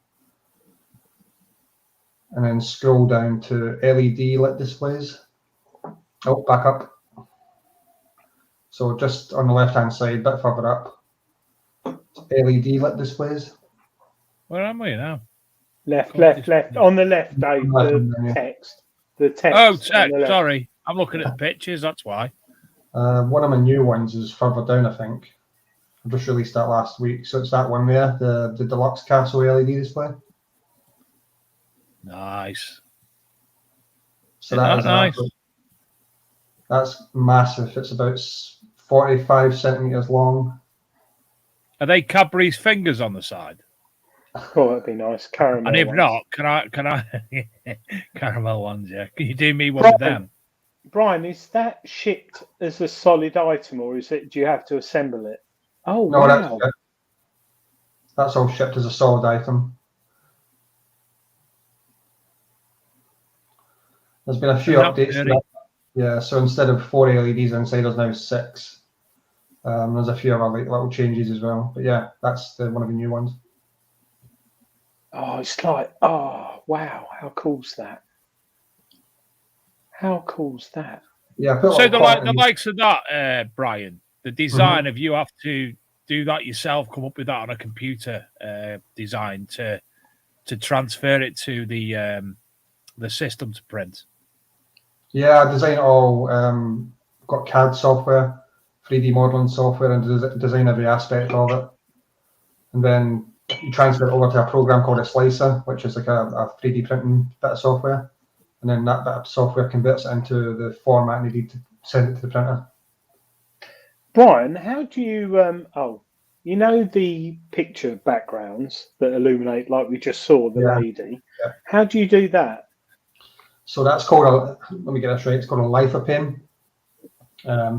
And then scroll down to LED lit displays. Oh, back up. So just on the left-hand side, a bit further up, LED lit displays. Where am I now? Left. On the left, Dave, the text. The text. Oh, text. Sorry. I'm looking at the pictures, that's why. One of my new ones is further down, I think. I've just released that last week. So it's that one there, the Deluxe Castle LED display. Nice. So that is that's massive. It's about 45 centimeters long. Are they Cadbury's fingers on the side? Oh, that'd be nice. Caramel. And if ones. not, can I caramel ones? Yeah, can you do me one with them? Brian, is that shipped as a solid item, or is it? Do you have to assemble it? Oh, No, wow. that's all shipped as a solid item. There's been a few updates to that. Yeah, so instead of 4 LEDs inside, there's now 6. There's a few other little changes as well. But yeah, that's one of the new ones. Oh, it's like, oh, wow. How cool's that? How cool's that? Yeah. So the likes of that, Brian, the design of you have to do that yourself, come up with that on a computer design to transfer it to the system to print. Yeah, I design it all. Got CAD software, 3D modeling software, and design every aspect of it. And then you transfer it over to a program called a slicer, which is like a 3D printing bit of software. And then that bit of software converts it into the format needed to send it to the printer. Brian, how do you, you know the picture backgrounds that illuminate, like we just saw, the lady? Yeah. How do you do that? So that's called let me get this right, it's called a lithopen.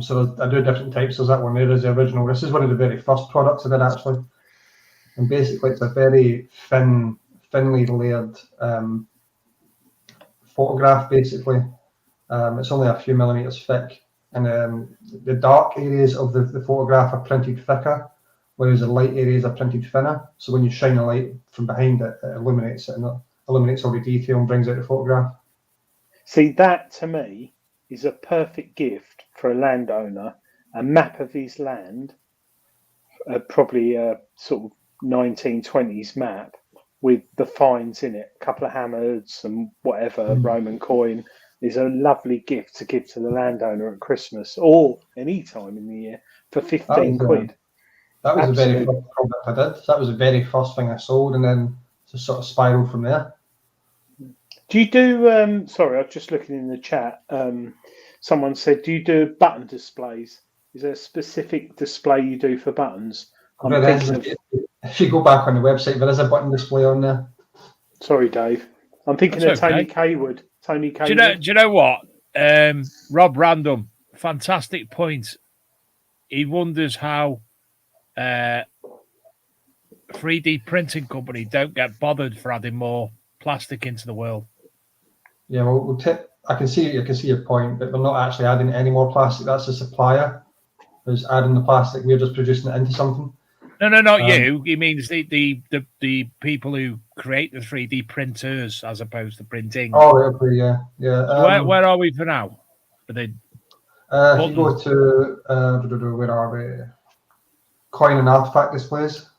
So I do different types. There's that one there, is the original. This is one of the very first products I did, actually. And basically it's a very thinly layered photograph, basically. It's only a few millimeters thick. And the dark areas of the photograph are printed thicker, whereas the light areas are printed thinner. So when you shine a light from behind it, it illuminates it, and it illuminates all the detail and brings out the photograph. See, that to me is a perfect gift for a landowner, a map of his land, probably a sort of 1920s map with the finds in it, a couple of hammers and whatever, Roman coin, is a lovely gift to give to the landowner at Christmas or any time in the year for 15 quid. That was the very first product I did. That was the very first thing I sold, and then just sort of spiraled from there. Do you do, sorry, I was just looking in the chat. Someone said, do you do button displays? Is there a specific display you do for buttons? If you go back on the website, there is a button display on there. Sorry, Dave. I'm thinking of Tony Kaywood. Tony Kaywood. Do you know what? Rob Random, fantastic point. He wonders how 3D printing company don't get bothered for adding more plastic into the world. Yeah, well, I can see your point, but we're not actually adding any more plastic. That's the supplier who's adding the plastic. We're just producing it into something. No, not you. He means the people who create the 3D printers as opposed to printing. Oh, okay, yeah. So where are we for now? If you go to where are we? Coin and artifact displays.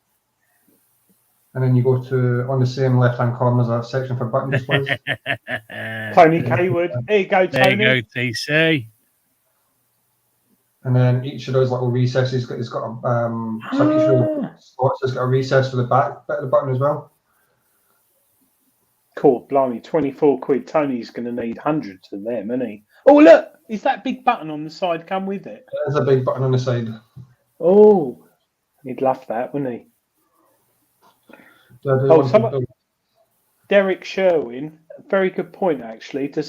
And then you go to, on the same left-hand corner, there's a section for button displays. Tony Kaywood. There you go, Tony. There you go, TC. And then each of those little recesses, it's got a, so each of the spots has got a recess for the back bit of the button as well. Cool, blimey, 24 quid. Tony's going to need hundreds of them, isn't he? Oh, look, is that big button on the side come with it? There's a big button on the side. Oh, he'd love that, wouldn't he? Derek Sherwin, very good point actually. Do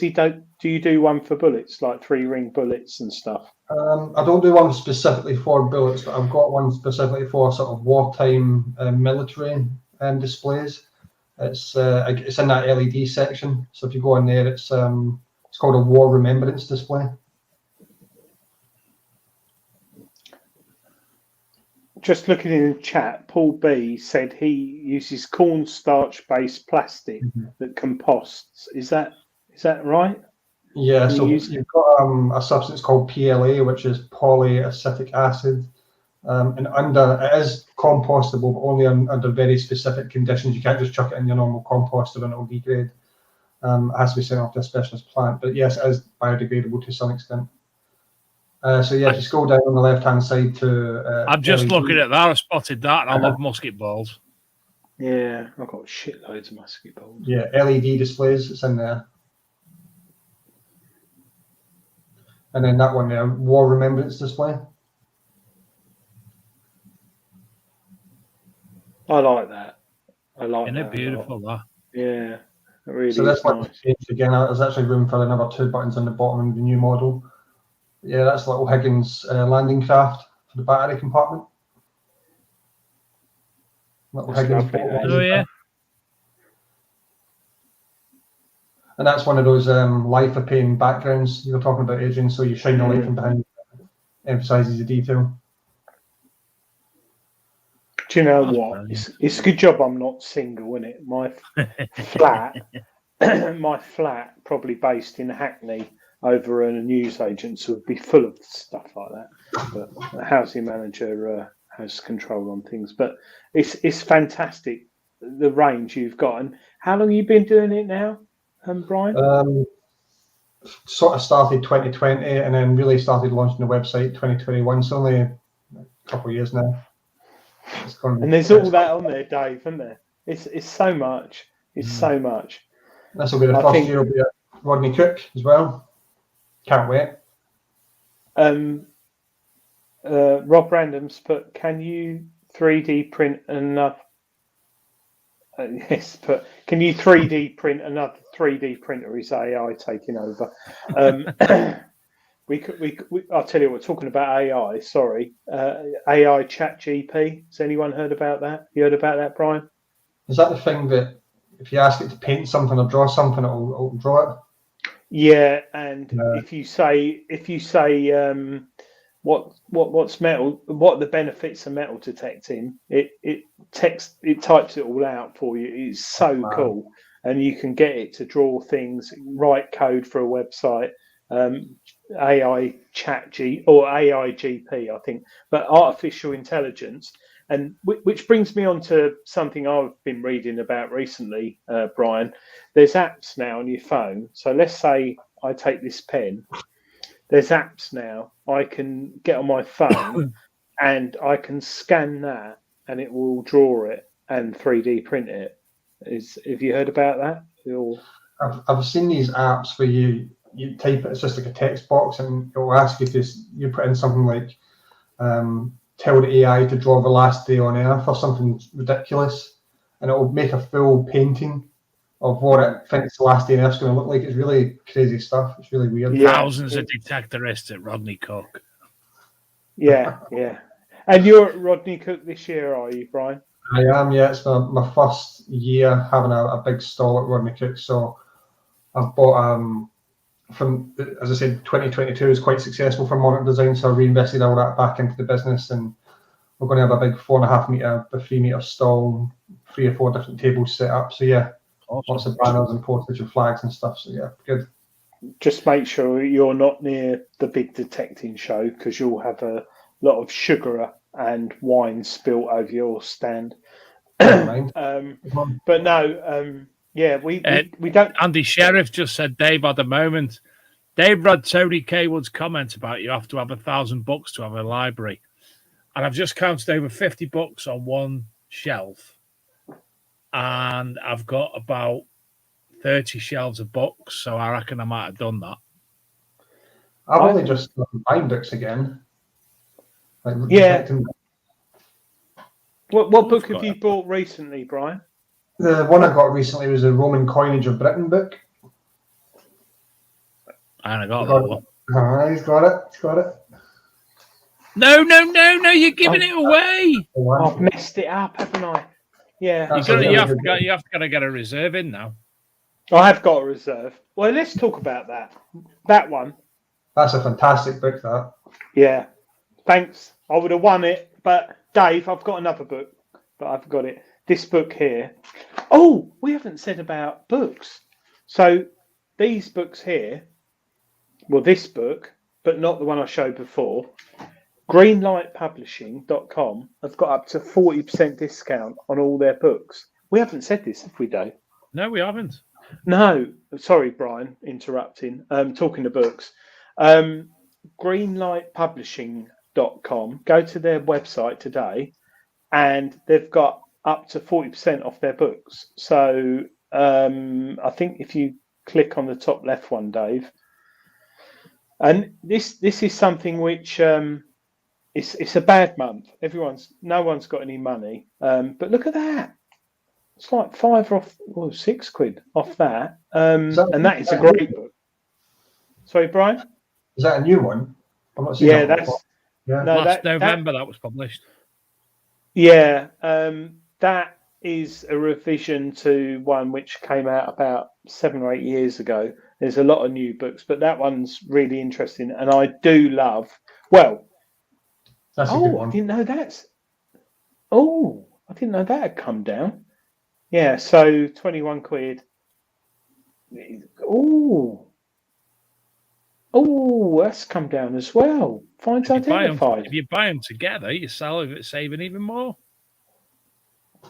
you do one for bullets, like 3-ring bullets and stuff? I don't do one specifically for bullets, but I've got one specifically for sort of wartime military displays. It's in that LED section. So if you go in there, it's called a war remembrance display. Just looking in the chat, Paul B said he uses cornstarch-based plastic that composts. Is that right? Yeah, so you've got a substance called PLA, which is polyacetic acid, and it is compostable, but only under very specific conditions. You can't just chuck it in your normal composter and it'll degrade. It has to be sent off to a specialist plant. But yes, it is biodegradable to some extent. So yeah, if you scroll down on the left-hand side to... I'm just LED. looking at that. I spotted that, and I love musket balls. Yeah, I've got shitloads of musket balls. Yeah, LED displays, it's in there. And then that one there, War Remembrance display. I like that. I like Isn't that. it beautiful, that? Yeah, it really So this is one nice. again, there's actually room for another 2 buttons on the bottom of the new model. Yeah, that's little Higgins landing craft for the battery compartment. Little That's Higgins lovely, bottle. that is. Oh, yeah. And that's one of those life of pain backgrounds you were talking about, Adrian. So you shine the light from behind, emphasises the detail. Do you know That's what? brilliant. It's a good job I'm not single, isn't it? My flat, my flat, probably based in Hackney, over a newsagents, would be full of stuff like that. But the housing manager has control on things. But it's fantastic, the range you've got. And how long have you been doing it now, Brian? Sort of started 2020 and then really started launching the website 2021. It's only a couple of years now. And there's all that on there, Dave, isn't there? It's so much. It's so much. This will be the first year will be Rodney Cook as well. Can't wait. Rob Random's put, can you 3D print another? Yes, but can you 3D print another 3D printer? Is AI taking over? I'll tell you, we're talking about AI. Sorry, AI Chat GP. Has anyone heard about that? You heard about that, Brian? Is that the thing that if you ask it to paint something or draw something, it'll draw it? Yeah, and if you say what's metal, what are the benefits of metal detecting, it types it all out for you. It's so cool, and you can get it to draw things, write code for a website. AI Chat G or AI GP, I think, but artificial intelligence. And which brings me on to something I've been reading about recently, Brian. There's apps now on your phone. So let's say I take this pen. There's apps now I can get on my phone and I can scan that and it will draw it and 3D print it. Have you heard about that? I've seen these apps where you type it, it's just like a text box, and it will ask you to you put in something like tell the AI to draw the last day on Earth or something ridiculous, and it will make a full painting of what it thinks the last day on Earth is going to look like. It's really crazy stuff. It's really weird. Yeah. Thousands of detectorists at Rodney Cook. Yeah, yeah. And you're at Rodney Cook this year, are you, Brian? I am, yeah. It's my first year having a big stall at Rodney Cook. So I've bought, from, as I said, 2022 is quite successful for modern design. So I reinvested all that back into the business, and we're going to have a big 4.5 metre by 3 metre stall, 3 or 4 different tables set up. So yeah, awesome. Lots of banners and postage and flags and stuff. So yeah, good. Just make sure you're not near the big detecting show, because you'll have a lot of sugar and wine spilt over your stand. But no, yeah, we don't. Andy Sheriff just said, Dave, at the moment, Dave read Tony Kaywood's comment about you have to have 1,000 books to have a library. And I've just counted over 50 books on one shelf. And I've got about 30 shelves of books, so I reckon I might have done that. I've only just buying books again. Yeah. What book have you bought recently, Brian? The one I got recently was the Roman Coinage of Britain book. And I got that one. He's got it. He's got it. No, you're giving it away. I've messed it up, haven't I? Yeah. You have to get a reserve in now. I have got a reserve. Well, let's talk about that. That one. That's a fantastic book, that. Yeah. Thanks. I would have won it. But, Dave, I've got another book. But I've got it. This book here. Oh, we haven't said about books. So, these books here. Well, this book, but not the one I showed before. Greenlightpublishing.com have got up to 40% discount on all their books. We haven't said this, have we, Dave? No, we haven't. No, sorry, Brian, interrupting. Talking to books. greenlightpublishing.com. Go to their website today, and they've got up to 40% off their books. So I think if you click on the top left one, Dave, and this is something which it's a bad month. No one's got any money, but look at that. It's like £6 off that, and that is a great book. Sorry, Brian. Is that a new one? I'm not seeing Yeah, that that's yeah. No, last November that was published. Yeah, that is a revision to one which came out about 7 or 8 years ago. There's a lot of new books, but that one's really interesting, and I do love. Well, that's a good one. I didn't know I didn't know that had come down. Yeah, so £21. That's come down as well. Finds identified. If you buy them together, you saving even more.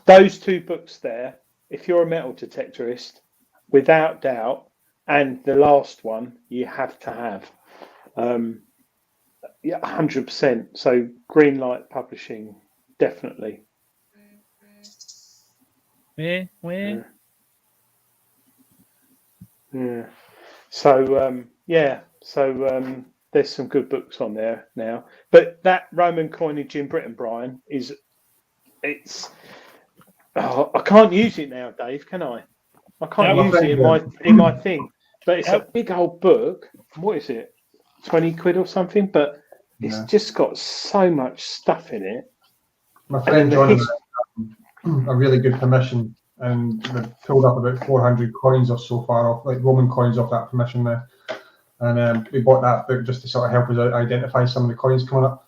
Those two books there, if you're a metal detectorist, without doubt, and the last one you have to have. 100%. So Greenlight Publishing, definitely. Yeah. So there's some good books on there now. But that Roman coinage in Britain, Brian, I can't use it now, Dave, can I? I can't use it in my thing. But it's a big old book. What is it? £20 or something? But it's just got so much stuff in it. My friend John has a really good permission, and they've pulled up about 400 coins or so far off, like Roman coins off that permission there. And we bought that book just to sort of help us identify some of the coins coming up.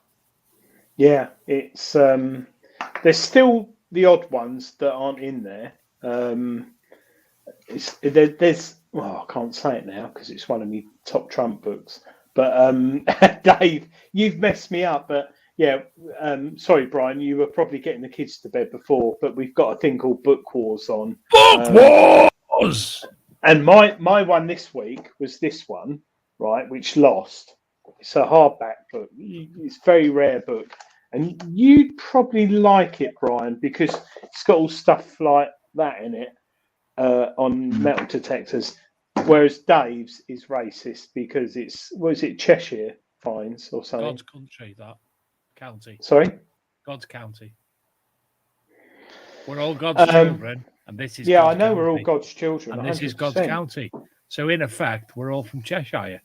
Yeah, it's there's still the odd ones that aren't in there. There's I can't say it now because it's one of my top Trump books. But Dave, you've messed me up. But yeah, sorry, Brian, you were probably getting the kids to bed before. But we've got a thing called Book Wars on. Book Wars. And my one this week was this one, right, which lost. It's a hardback book. It's a very rare book. And you'd probably like it, Brian, because it's got all stuff like that in it on metal detectors. Whereas Dave's is racist because was it Cheshire fines or something? God's country, that county. Sorry? God's county. We're all God's children, and this is I know county. we're all God's children. And this 100%. is God's county. So in effect, we're all from Cheshire.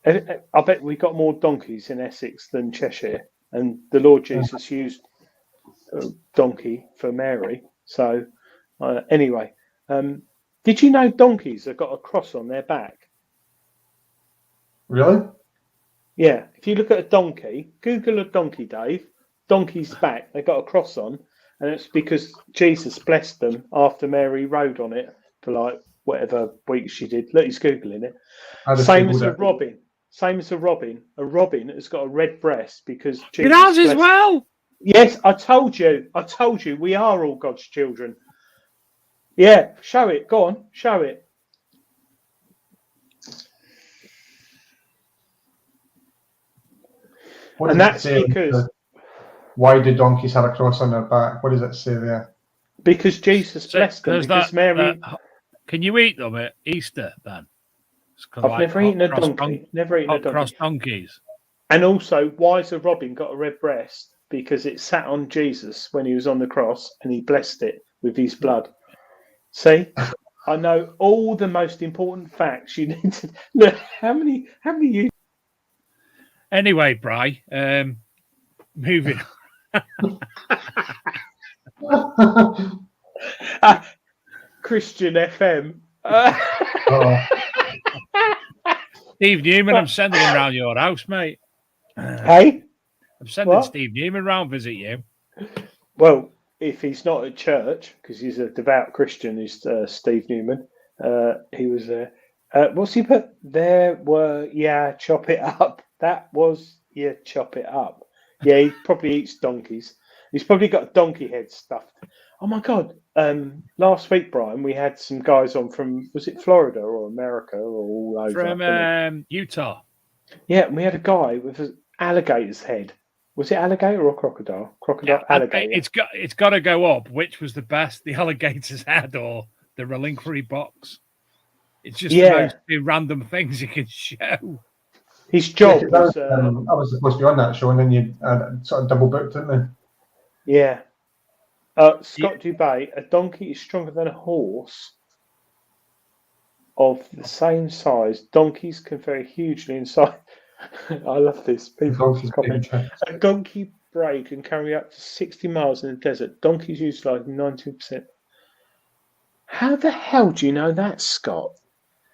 I bet we got more donkeys in Essex than Cheshire, and the Lord Jesus used a donkey for Mary. So anyway, did you know donkeys have got a cross on their back? Really? Yeah. If you look at a donkey, Google a donkey, Dave. Donkey's back, they got a cross on, and it's because Jesus blessed them after Mary rode on it for like whatever week she did. Look, he's Googling it. Same as a robin. Same as a robin. A robin has got a red breast because Jesus. It has as well. Yes, I told you. We are all God's children. Yeah, show it. Go on, show it. And that's because. Why do donkeys have a cross on their back? What does it say there? Because Jesus blessed them. Because Mary. Can you eat them at Easter then? I've never eaten a donkey. Never eaten a donkey. Cross donkeys. And also, why has a robin got a red breast? Because it sat on Jesus when he was on the cross, and he blessed it with his blood. See, I know all the most important facts. You need to look. How many you? Anyway, Bri, moving on. Christian FM. Steve Newman, I'm sending him round your house, mate. Hey? I'm sending Steve Newman round visit you. Well, if he's not at church, because he's a devout Christian, is Steve Newman. He was there. What's he put? There were, chop it up. That was, chop it up. Yeah, he probably eats donkeys. He's probably got donkey head stuffed. Oh my God. Last week, Brian, we had some guys on from, was it Florida or America or all over? From Utah. Yeah, we had a guy with an alligator's head. Was it alligator or crocodile? Crocodile, alligator. It's got to go up. Which was the best, the alligator's head or the reliquary box? It's just the most random things you can show. His job was. I was supposed to be on that show, and then you sort of double booked, didn't they? Yeah. Scott Dubay, a donkey is stronger than a horse of the same size. Donkeys can vary hugely in size. I love this. People comment. A donkey braid can carry up to 60 miles in the desert. Donkeys utilise 19%. How the hell do you know that, Scott?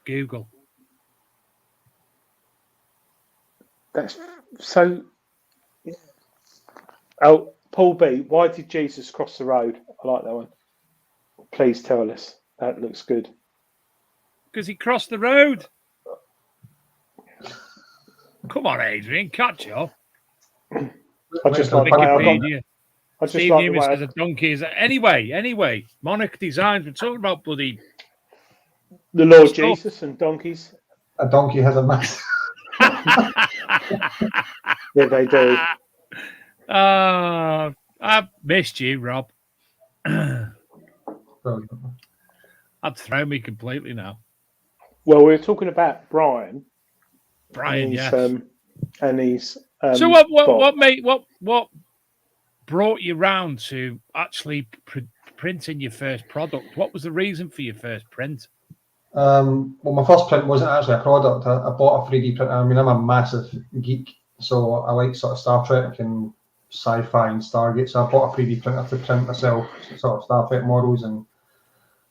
Google. That's so. Oh, Paul B. Why did Jesus cross the road? I like that one. Please tell us. That looks good. Because he crossed the road. Come on, Adrian, catch up. I just like Wikipedia. I just Steve like Newman says a donkey is anyway. Monarch Designs. We're talking about bloody the Lord Jesus and donkeys. A donkey has a mask. Yeah, they do. I've missed you, Rob. I'd throw me completely now. Well, we were talking about Brian. Brian, yes. And he's. So what brought you round to actually printing your first product? What was the reason for your first print? Well, my first print wasn't actually a product. I bought a 3D printer. I mean, I'm a massive geek, so I like sort of Star Trek and sci-fi and Stargate. So I bought a 3D printer to print myself, sort of Star Trek models and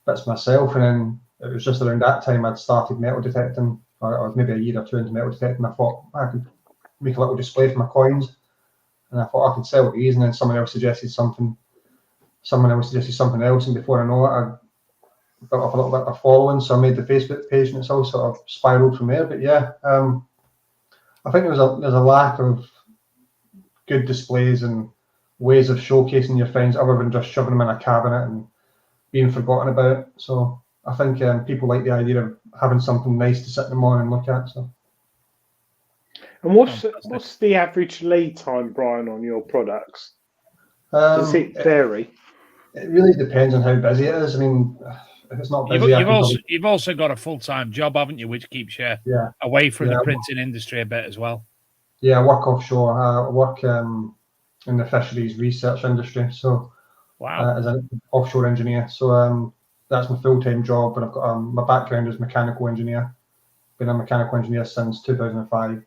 bits myself. And then it was just around that time I'd started metal detecting, or maybe a year or two into metal detecting. I thought I could make a little display for my coins, and I thought I could sell these. And then someone else suggested something else, and before I know it, I built up a little bit of a following. So I made the Facebook page, and it's all sort of spiraled from there. But yeah, I think there's a lack of good displays and ways of showcasing your finds other than just shoving them in a cabinet and being forgotten about. So I think people like the idea of having something nice to sit in the morning and look at. So. And what's the average lead time, Brian, on your products? Does it vary? It really depends on how busy it is. I mean, if it's not busy, you've also got a full-time job, haven't you, which keeps you away from the printing industry a bit as well. Yeah, I work offshore. I work in the fisheries research industry. So, as an offshore engineer. So that's my full-time job. And I've got my background is mechanical engineer. Been a mechanical engineer since 2005.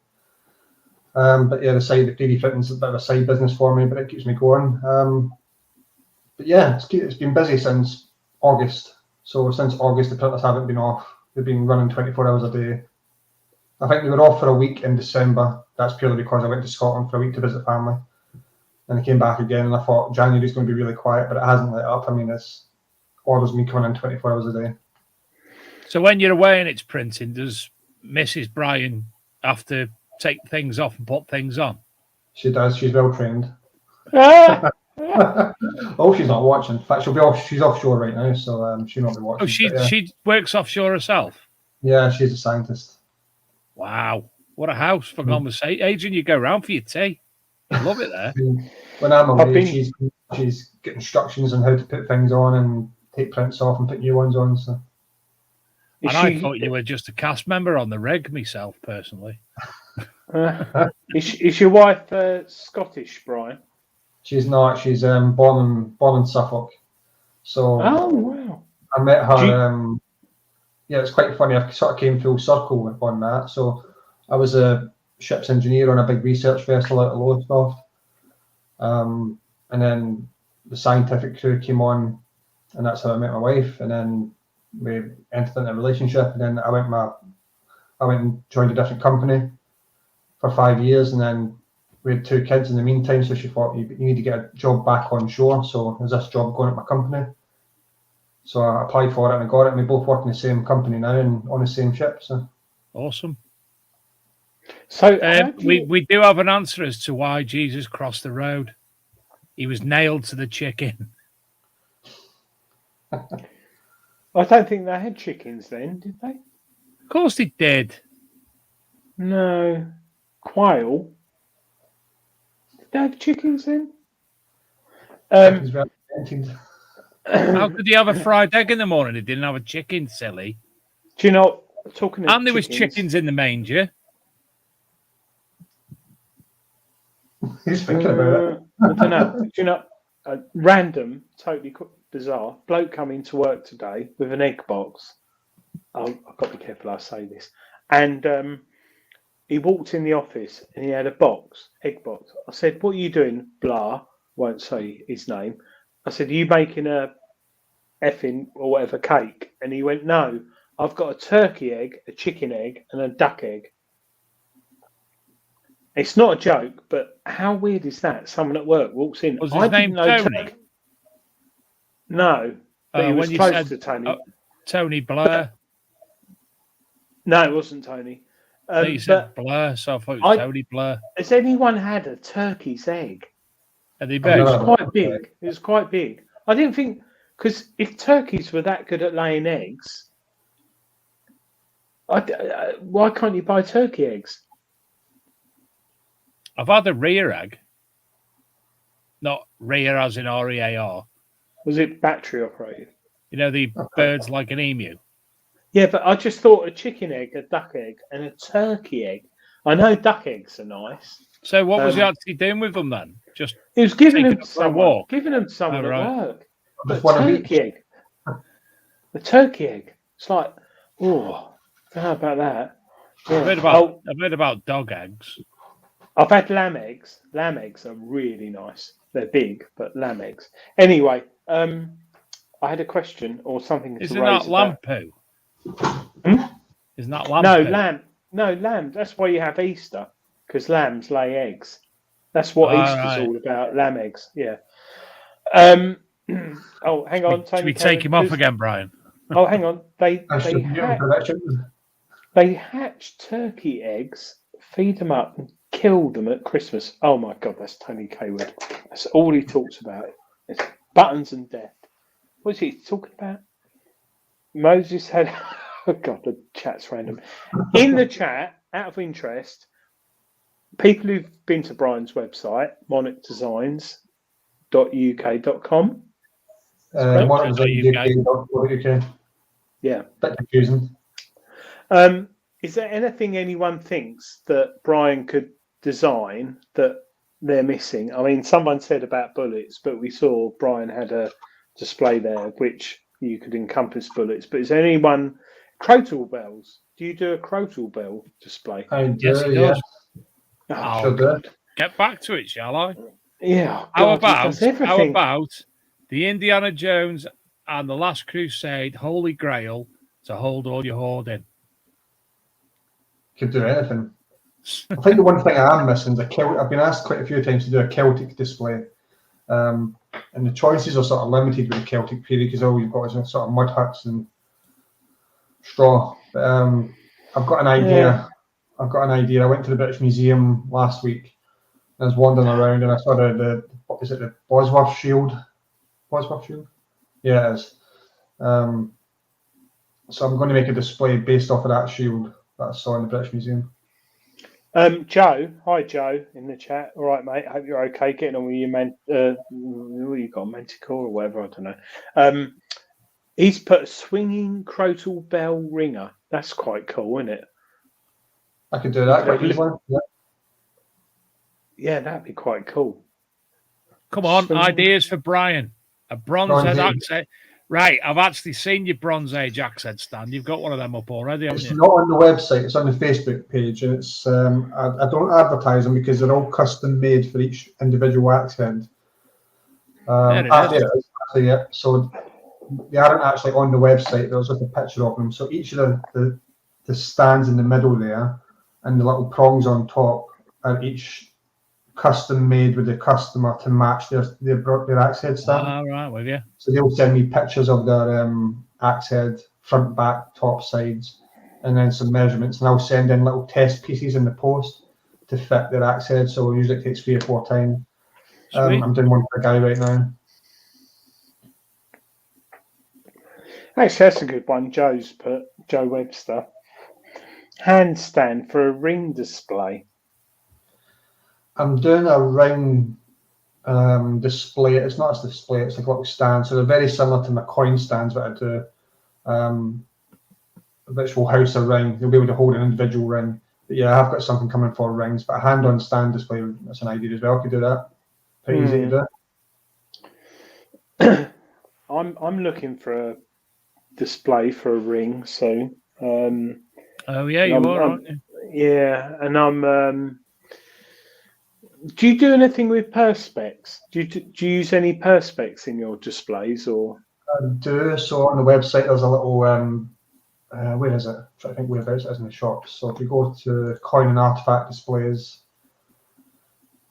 But yeah, the 3D printing is a bit of a side business for me, but it keeps me going. But yeah, it's been busy since August. So since August, the printers haven't been off. They've been running 24 hours a day. I think they were off for a week in December. That's purely because I went to Scotland for a week to visit family. And I came back again, and I thought January's going to be really quiet, but it hasn't let up. I mean, it's orders me coming in 24 hours a day. So when you're away and it's printing, does Mrs. Brian have to take things off and put things on? She does. She's well trained. Oh, she's not watching. In fact, she's offshore right now, so she'll not be watching. Oh, she works offshore herself? Yeah, she's a scientist. Wow. What a house for conversation. Adrian, you go round for your tea. I love it there. When I'm away, she's got instructions on how to put things on and take prints off and put new ones on. So. And I thought you were just a cast member on the rig myself, personally. Is your wife Scottish, Brian? She's not. She's born in Suffolk. So wow. I met her. Yeah, it's quite funny. I sort of came full circle on that. So I was a ship's engineer on a big research vessel out of Lowestoft. And then the scientific crew came on, and that's how I met my wife. And then we entered into a relationship. And then I went and joined a different company for 5 years, and then we had 2 kids in the meantime. So she thought, you need to get a job back on shore. So there's this job going at my company. So I applied for it and I got it, and we both work in the same company now and on the same ship. So awesome. So we do have an answer as to why Jesus crossed the road. He was nailed to the chicken. I don't think they had chickens then, did they? Of course they did. No. quail. Did they have chickens then? Chickens very tempting. How could they have a fried egg in the morning? They didn't have a chicken, silly. Do you know? Talking of And there was chickens in the manger. He's thinking about it. I don't know. Do you know? Random, totally bizarre bloke coming to work today with an egg box. Oh, I've got to be careful I say this. And he walked in the office and he had a egg box. I said, "What are you doing?" Blah, won't say his name. I said, "Are you making a effing or whatever cake?" And he went, "No, I've got a turkey egg, a chicken egg, and a duck egg." It's not a joke, but how weird is that? Someone at work walks in. Was his name Tony? No, but he was when you close said, to Tony. Tony Blair. No, it wasn't Tony. You said Blair, so I thought it was Tony Blair. Has anyone had a turkey's egg? Are they It big? was quite big. It was quite big. I didn't think, because if turkeys were that good at laying eggs, why can't you buy turkey eggs? I've had a rear egg. Not rear as in REAR. Was it battery operated? You know, the birds like an emu. Yeah, but I just thought a chicken egg, a duck egg, and a turkey egg. I know duck eggs are nice. So what was he actually doing with them then? Just he was giving them for a walk. Giving them someone at work. Just But the turkey egg. It's like, oh, I don't know about that. Yeah. I've heard about dog eggs. I've had lamb eggs. Lamb eggs are really nice. They're big, but lamb eggs. Anyway, I had a question or something to raise. Isn't that lamb poo? Isn't that lamb poo? No, lamb. That's why you have Easter, because lambs lay eggs. That's what Easter's all about, lamb eggs. Yeah. Oh, hang on. Should we take him off again, Brian? Oh, hang on. They hatch turkey eggs, feed them up, and kill them at Christmas. Oh my God, that's Tony Kaywood. That's all he talks about. It's buttons and death. What's he talking about? Moses had. Oh God, the chat's random. In the chat, out of interest, people who've been to Brian's website, monarchdesigns.uk.com. Monarchdesigns.uk. Yeah. Bit confusing. Is there anything anyone thinks that Brian could design that they're missing? I mean, someone said about bullets, but we saw Brian had a display there which you could encompass bullets. But is there anyone crotal bells? Do you do a crotal bell display? Yes, he does. Oh, Sure God. Get back to it, shall I? Yeah. How about the Indiana Jones and the Last Crusade Holy Grail to hold all your hoarding? Could do anything. I think the one thing I am missing is a Celtic. I've been asked quite a few times to do a Celtic display, and the choices are sort of limited with the Celtic period because all you've got is sort of mud huts and straw. But I've got an idea. Yeah. I went to the British Museum last week. I was wandering around and I saw the Bosworth Shield? Bosworth Shield? Yeah, it is. So I'm going to make a display based off of that shield that I saw in the British Museum. Joe, hi Joe in the chat. All right, mate. Hope you're okay. Getting on with your what you got, Manticore or whatever. I don't know. He's put a swinging crotal bell ringer. That's quite cool, isn't it? I could do that quite easily. Yeah, that'd be quite cool. Come on, ideas for Brian. A Bronze Age axe head. Right, I've actually seen your Bronze Age axe head stand. You've got one of them up already, haven't you? It's not on the website. It's on the Facebook page, and it's I don't advertise them because they're all custom made for each individual axe head. So they aren't actually on the website. There's just a picture of them. So each of the stands in the middle there and the little prongs on top are each custom made with the customer to match their axe head stand. All right, with you. So they'll send me pictures of their axe head, front, back, top, sides, and then some measurements, and I'll send in little test pieces in the post to fit their axe head. So usually it takes 3 or 4 times. I'm doing one for a guy right now. Actually, that's a good one. Joe's put, Joe Webster. Handstand for a ring display. I'm doing a ring display. It's not a display, it's like a little stand. So they're very similar to my coin stands that I do. Which will house a ring. You'll be able to hold an individual ring. But yeah, I've got something coming for rings, but a hand-on stand display, that's an idea as well. I could do that. Pretty easy to do. I'm looking for a display for a ring soon. Oh yeah, you are, aren't you? Yeah, and I'm. Do you do anything with perspex? Do you use any perspex in your displays, or? I do. So on the website, there's a little. Where is it? I think whereabouts it is in the shop. So if you go to coin and artifact displays,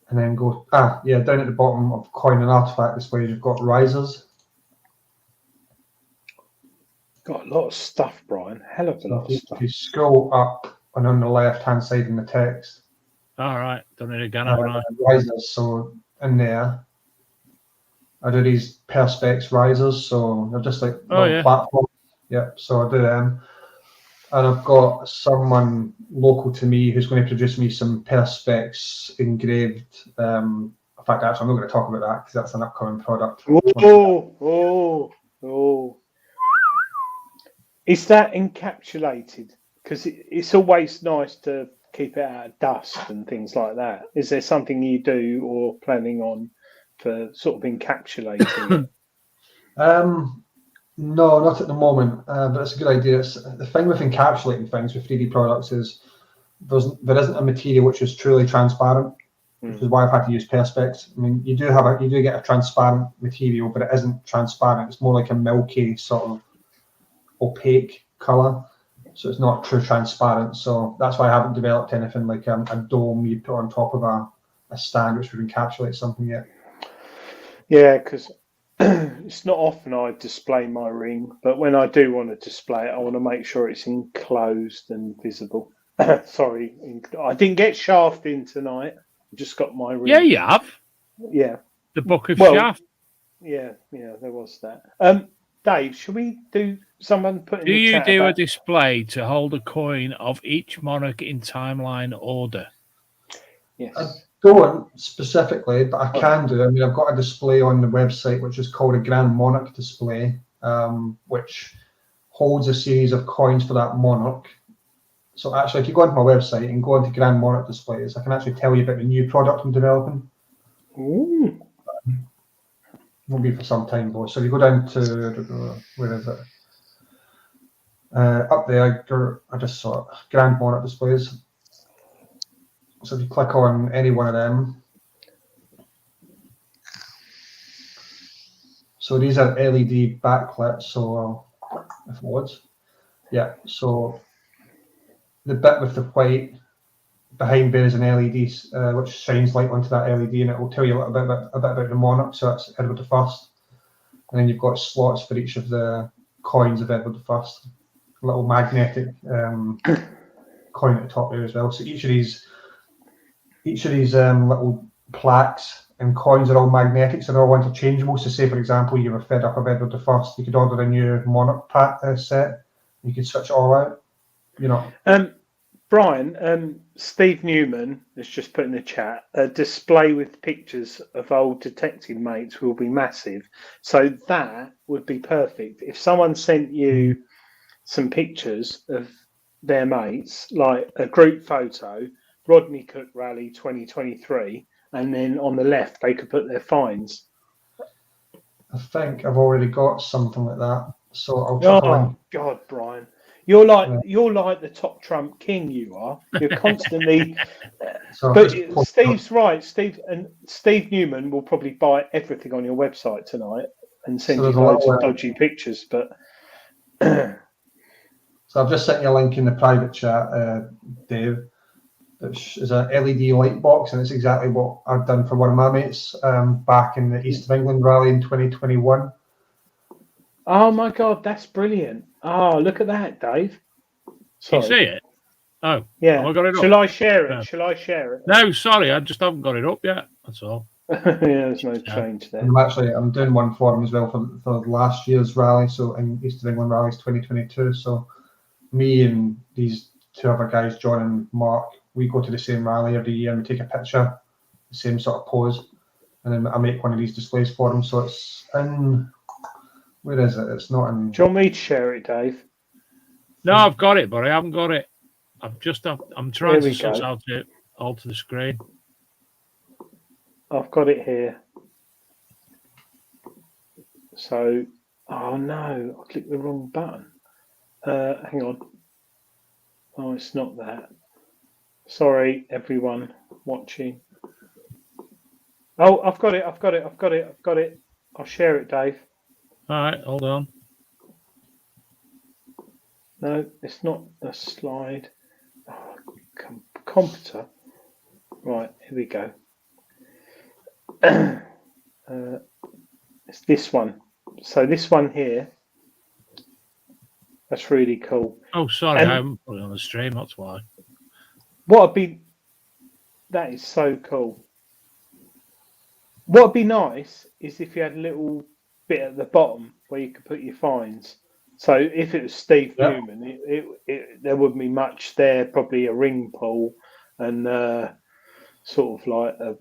and then go down at the bottom of coin and artifact displays, you've got risers. Got a lot of stuff, Brian. Hell of a lot of stuff. If you scroll up and on the left-hand side in the text. All right, done it again, haven't I? Risers. So in there, I do these perspex risers. So they're just like platforms. Yeah. So I do them. And I've got someone local to me who's going to produce me some perspex engraved. In fact, actually, I'm not going to talk about that because that's an upcoming product. Oh. Is that encapsulated? Because it's always nice to keep it out of dust and things like that. Is there something you do or planning on for sort of encapsulating it? No, not at the moment, but it's a good idea. The thing with encapsulating things with 3D products is there isn't a material which is truly transparent, which is why I've had to use perspex. I mean, you do get a transparent material, but it isn't transparent. It's more like a milky sort of opaque color, so it's not true transparent. So that's why I haven't developed anything like a dome you put on top of a stand which would encapsulate something yet. Yeah, because it's not often I display my ring, but when I do want to display it, I want to make sure it's enclosed and visible. Sorry, I didn't get shaft in tonight. I just got my ring. Yeah, you have. Yeah. The book of shaft. Yeah, there was that. Dave, should we do someone put in do the you chat do about... a display to hold a coin of each monarch in timeline order? Yes. I don't specifically, but I can do. I mean, I've got a display on the website which is called a Grand Monarch display, which holds a series of coins for that monarch. So actually, if you go onto my website and go into Grand Monarch displays, I can actually tell you about the new product I'm developing. Ooh. Won't be for some time though. So if you go down to, where is it? Up there, I just saw it, Grand Monarch displays. So if you click on any one of them, so these are LED backlit. So if it was, yeah. So the bit with the white behind there is an LED which shines light onto that LED, and it will tell you a little bit about the monarch. So that's Edward I, and then you've got slots for each of the coins of Edward I. A little magnetic coin at the top there as well. So each of these little plaques and coins are all magnetic, so they're all interchangeable. So say, for example, you were fed up of Edward I, you could order a new monarch set, you could switch it all out. You know. Brian, Steve Newman has just put in the chat, a display with pictures of old detective mates will be massive. So that would be perfect. If someone sent you some pictures of their mates, like a group photo, Rodney Cook Rally 2023, and then on the left they could put their fines. I think I've already got something like that. So I'll chuck Oh God, Brian. You're like the top trump king. You are. You're constantly. But Steve's right. Steve Newman will probably buy everything on your website tonight and send you loads of dodgy pictures. But so I've just sent you a link in the private chat, Dave. Which is a LED light box, and it's exactly what I've done for one of my mates back in the East of England rally in 2021. Oh my God, that's brilliant! Oh, look at that, Dave. Can you see it? Oh, yeah. Have I got it up? Shall I share it? No. Shall I share it? No, sorry, I just haven't got it up yet. That's all. Yeah, there's no change there. I'm doing one for him as well for last year's rally. So in East of England rallies 2022. So me and these two other guys, John and Mark, we go to the same rally every year and we take a picture the same sort of pose, and then I make one of these displays for them. So it's in, where is it? It's not in. Do you want me to share it, Dave? No, I've got it, but I haven't got it. I'm trying to suss how to alter the screen. I've got it here. So, oh no, I clicked the wrong button. Hang on. Oh, it's not that. Sorry, everyone watching. Oh, I've got it. I'll share it, Dave. All right, hold on. No, it's not a slide. Oh, computer. Right, here we go. It's this one. So this one here. That's really cool. Oh, sorry, I haven't put it on the stream. That's why. That is so cool. What'd be nice is if you had a little bit at the bottom where you could put your fines. So if it was Steve Newman, there wouldn't be much there. Probably a ring pull and sort of like a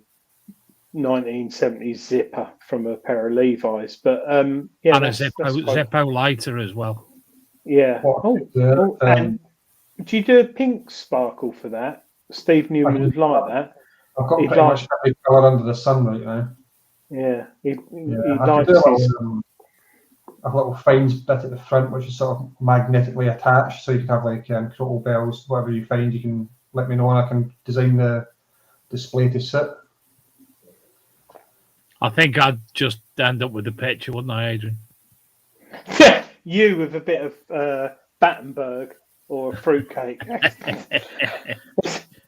1970s zipper from a pair of Levi's. But and a Zippo lighter as well. Yeah. And do you do a pink sparkle for that? Steve Newman would like that. I've got pretty much every colour under the sun right now. Yeah, he I likes his... a little fines bit at the front, which is sort of magnetically attached, so you can have like throttle bells, whatever you find. You can let me know, and I can design the display to sit. I think I'd just end up with the picture, wouldn't I, Adrian? You with a bit of Battenberg or a fruitcake.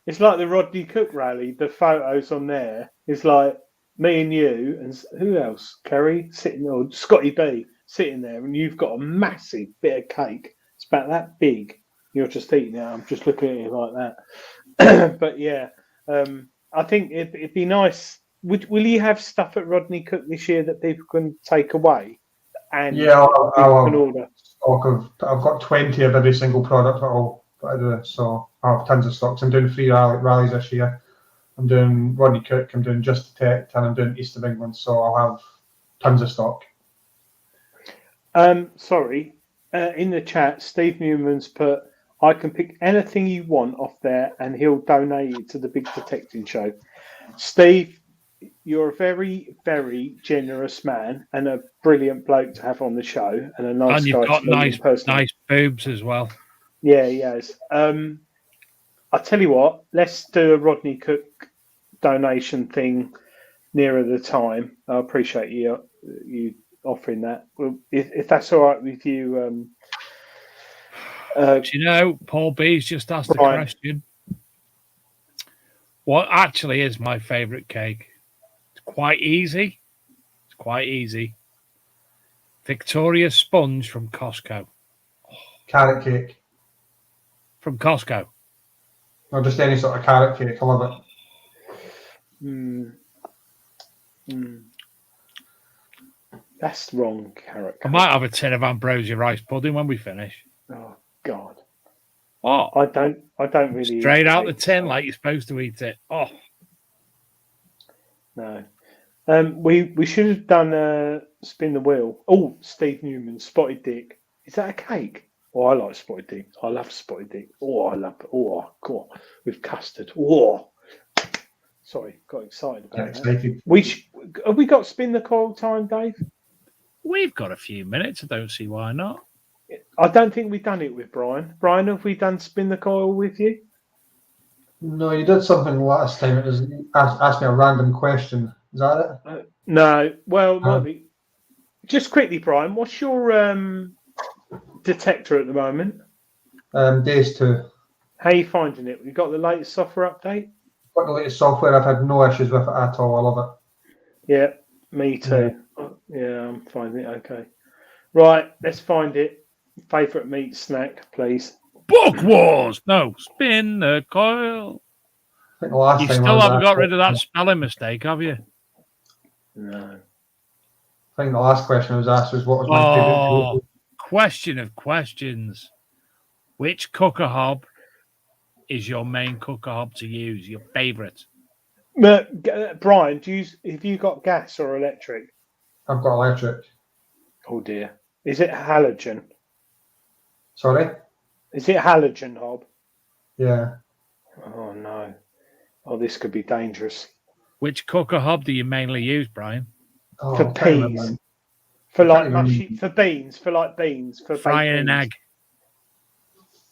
It's like the Rodney Cook rally. The photos on there is like me and you, and who else? Kerry sitting, or Scotty B sitting there, and you've got a massive bit of cake. It's about that big. You're just eating it. I'm just looking at it like that. But yeah, I think it'd be nice. Will you have stuff at Rodney Cook this year that people can take away? And yeah, I'll have order stock of. I've got 20 of every single product that I'll do. So I have tons of stocks. I'm doing 3 rallies this year. I'm doing Rodney Cook, I'm doing Just Detect, and I'm doing East of England. So I'll have tons of stock. Sorry, in the chat, Steve Newman's put, I can pick anything you want off there and he'll donate it to the Big Detecting Show. Steve, you're a very, very generous man and a brilliant bloke to have on the show, and a nice guy. And you've got nice boobs as well. Yeah, he has. I'll tell you what, let's do a Rodney Cook donation thing nearer the time. I appreciate you offering that. Well, if that's all right with you. Do you know, Paul B's just asked Brian, a question. What actually is my favourite cake? It's quite easy. Victoria Sponge from Costco. Carrot cake. From Costco. Or just any sort of carrot cake. I love it. That's wrong, carrot cake. I might have a tin of ambrosia rice pudding when we finish. Oh God. What? I don't really straight out the tin like you're supposed to eat it. Oh. No. We should have done spin the wheel. Oh, Steve Newman, spotted dick. Is that a cake? Oh, I like spotted dick. I love spotted dick. Oh, I love it. Oh, God. With custard. Oh. Sorry, got excited about that. Have we got spin the coil time, Dave? We've got a few minutes. I don't see why not. I don't think we've done it with Brian. Brian, have we done spin the coil with you? No, you did something last time. It was asked me a random question. Is that it? No. Well, might be. Just quickly, Brian, what's your detector at the moment? Days 2. How are you finding it? You got the latest software update? Got the latest software. I've had no issues with it at all. I love it. Yeah, me too. Yeah, I'm finding it okay. Right, let's find it. Favourite meat snack, please. Book Wars! No, spin the coil. I think the last you time still haven't got rid of that spelling mistake, have you? No. I think the last question I was asked was what was my favourite. Question of questions. Which cooker hob is your main cooker hob to use? Your favourite? Brian, have you got gas or electric? I've got electric. Oh dear. Is it halogen? Sorry? Is it halogen, Hob? Yeah. Oh no. Oh, this could be dangerous. Which cooker hob do you mainly use, Brian? Oh, For I can't remember. peas. For I like can't mushy, even- for beans, for like beans, for Frying baked an beans. egg.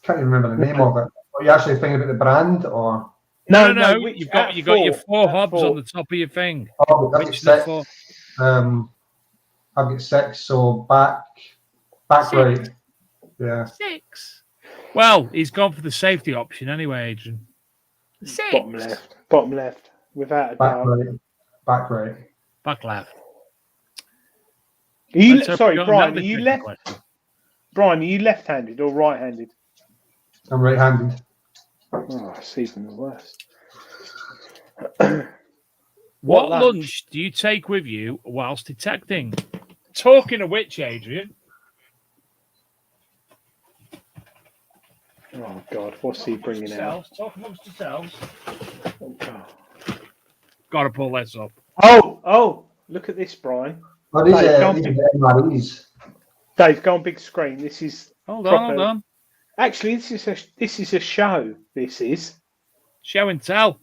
Can't even remember the name of it. Are you actually thinking about the brand or? No. Which, You've got your four hobs on the top of your thing. Oh, I've got Which of the six. four? I've got six. So back right. Yeah. 6. Well, he's gone for the safety option anyway, Adrian. 6. Bottom left, without a Back doubt. right. Back right. Back left. Are you, Let's hope sorry, we got Brian. another Are you tricky left? question. Brian, are you left-handed or right-handed? I'm right-handed. Oh, it's even worse. What lunch do you take with you whilst detecting? Talking of which, Adrian. Oh God, what's he bringing out? Talk amongst yourselves. Oh, God. Got to pull this up. Oh! Look at this, Brian. Oh, these Dave, are MREs. Dave, go on big screen. This is Hold on. Actually, this is a show. This is Show and tell.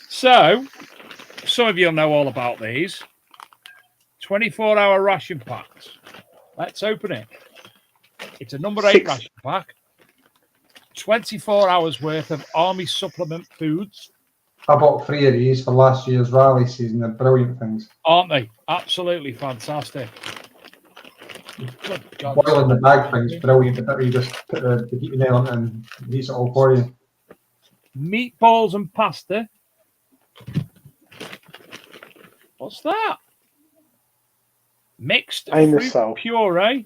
So, some of you'll know all about these. 24-hour ration packs. Let's open it. It's a number 8 ration pack. 24 hours worth of army supplement foods. I bought 3 of these for last year's rally season. They're brilliant things. Aren't they? Absolutely fantastic. Good God. Boiling the bag thing's brilliant. The bit where you just put the heating element and it heats it all for you. Meatballs and pasta. What's that? Mixed fruit puree.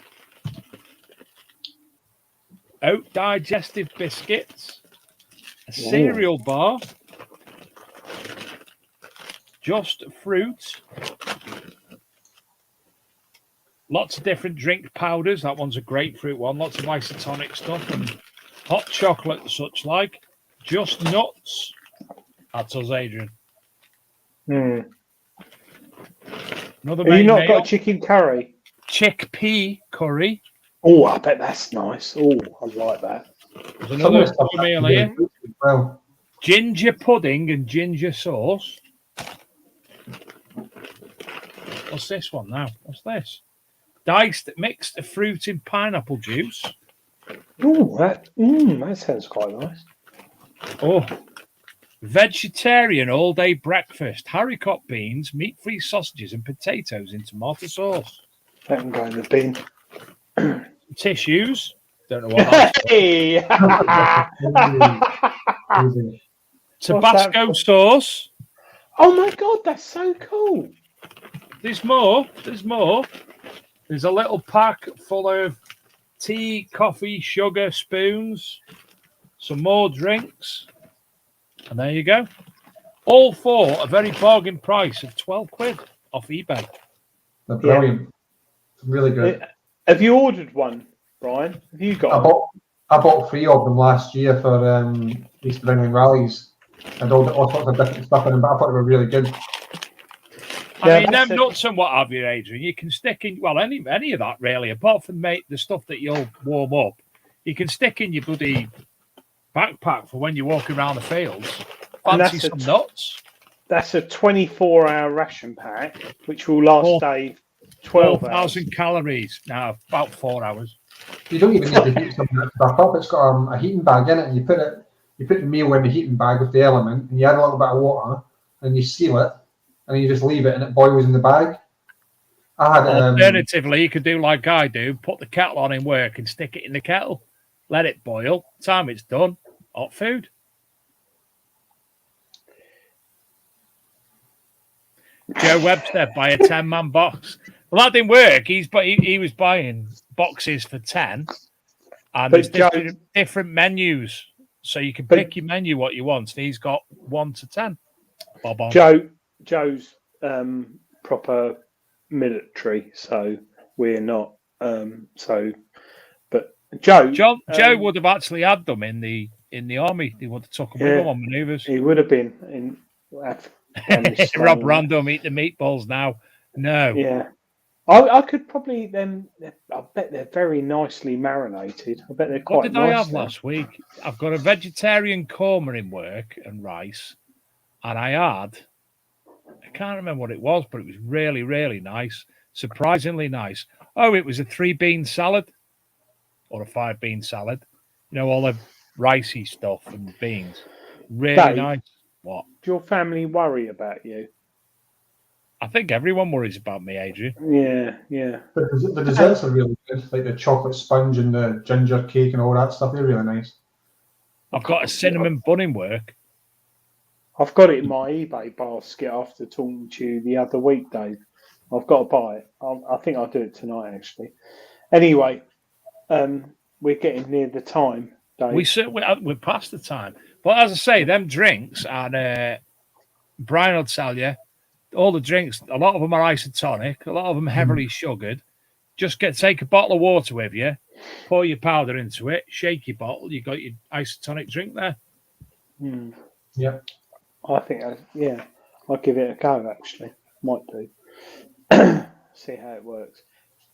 Oat digestive biscuits. A cereal bar. Just fruit. Lots of different drink powders. That one's a grapefruit one. Lots of isotonic stuff and hot chocolate and such like. Just nuts. That's us, Adrian. Have Another you not meal. got chicken curry? Chickpea curry. Oh, I bet that's nice. Oh, I like that. There's another meal here. Well, Ginger pudding and ginger sauce. What's this one now? What's this? Diced mixed fruit in pineapple juice. Oh, that sounds quite nice. Oh, vegetarian all-day breakfast. Haricot beans, meat-free sausages and potatoes in tomato sauce. That can go in the bin. Tissues. Don't know what that's Hey! Tabasco sauce. Oh my God, that's so cool. There's more. There's a little pack full of tea, coffee, sugar, spoons, some more drinks. And there you go. All for a very bargain price of 12 quid off eBay. They're brilliant. Yeah. Really good. Have you ordered one, Brian? Have you got I bought 3 of them last year for East of England rallies. And all sorts of different stuff in them, but I thought they were really good. I mean, them nuts and what have you, Adrian, you can stick in, well, any of that really, apart from the stuff that you'll warm up, you can stick in your bloody backpack for when you're walking around the fields. Fancy some nuts. That's a 24-hour ration pack, which will last Dave 12,000 calories. Now, about 4 hours. You don't even need to heat some of that stuff up. It's got a heating bag in it, and you put the meal in the heating bag with the element, and you add a little bit of water, and you seal it, and you just leave it, and it boils in the bag. Alternatively, you could do like I do, put the kettle on in work and stick it in the kettle, let it boil. Time it's done, hot food. Joe Webster buy a 10-man box. Well, that didn't work. He was buying boxes for 10, and there's different menus, so you can pick your menu what you want. And he's got 1 to 10. Bob on. Joe's proper military, so we're not. But Joe would have actually had them in the army. He would have took them with him on manoeuvres. He would have been in Rob Random, eat the meatballs now. No. Yeah. I could probably eat them. I bet they're very nicely marinated. I bet they're quite What did nice I have now. last week? I've got a vegetarian korma in work and rice. And I can't remember what it was, but it was really, really nice. Surprisingly nice. Oh, it was a 3-bean salad or a 5-bean salad. You know, all the ricey stuff and beans. Really Dave, nice. What? Do your family worry about you? I think everyone worries about me, Adrian. Yeah. The desserts are really good, like the chocolate sponge and the ginger cake and all that stuff. They're really nice. I've got a cinnamon bun in work. I've got it in my eBay basket after talking to you the other week, Dave. I've got to buy it. I think I'll do it tonight, actually. Anyway, we're getting near the time, Dave. We're past the time. But as I say, them drinks, and Brian will tell you, all the drinks, a lot of them are isotonic, a lot of them heavily sugared. Just take a bottle of water with you, pour your powder into it, shake your bottle, you got your isotonic drink there. Yeah. I think, I'll give it a go, actually. Might do. See how it works.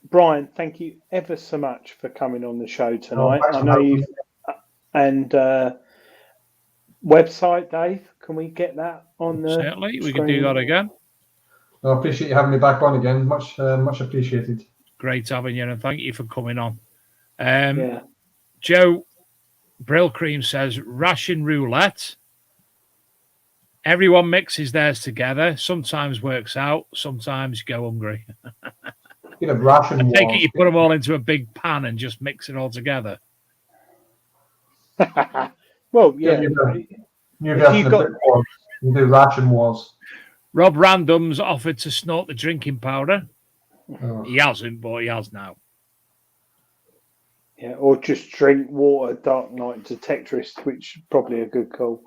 Brian, thank you ever so much for coming on the show tonight. I know you've... And website, Dave, can we get that on the Certainly, we screen? can do that again. I appreciate you having me back on again. Much appreciated. Great having you, and thank you for coming on. Joe Brill Cream says, ration roulette. Everyone mixes theirs together. Sometimes works out. Sometimes you go hungry. Ration I take it you put them all into a big pan and just mix it all together. Well, yeah. You do ration wars. Rob Random's offered to snort the drinking powder. Oh. He hasn't, but he has now. Yeah, or just drink water, Dark Knight Detectorist, which is probably a good call.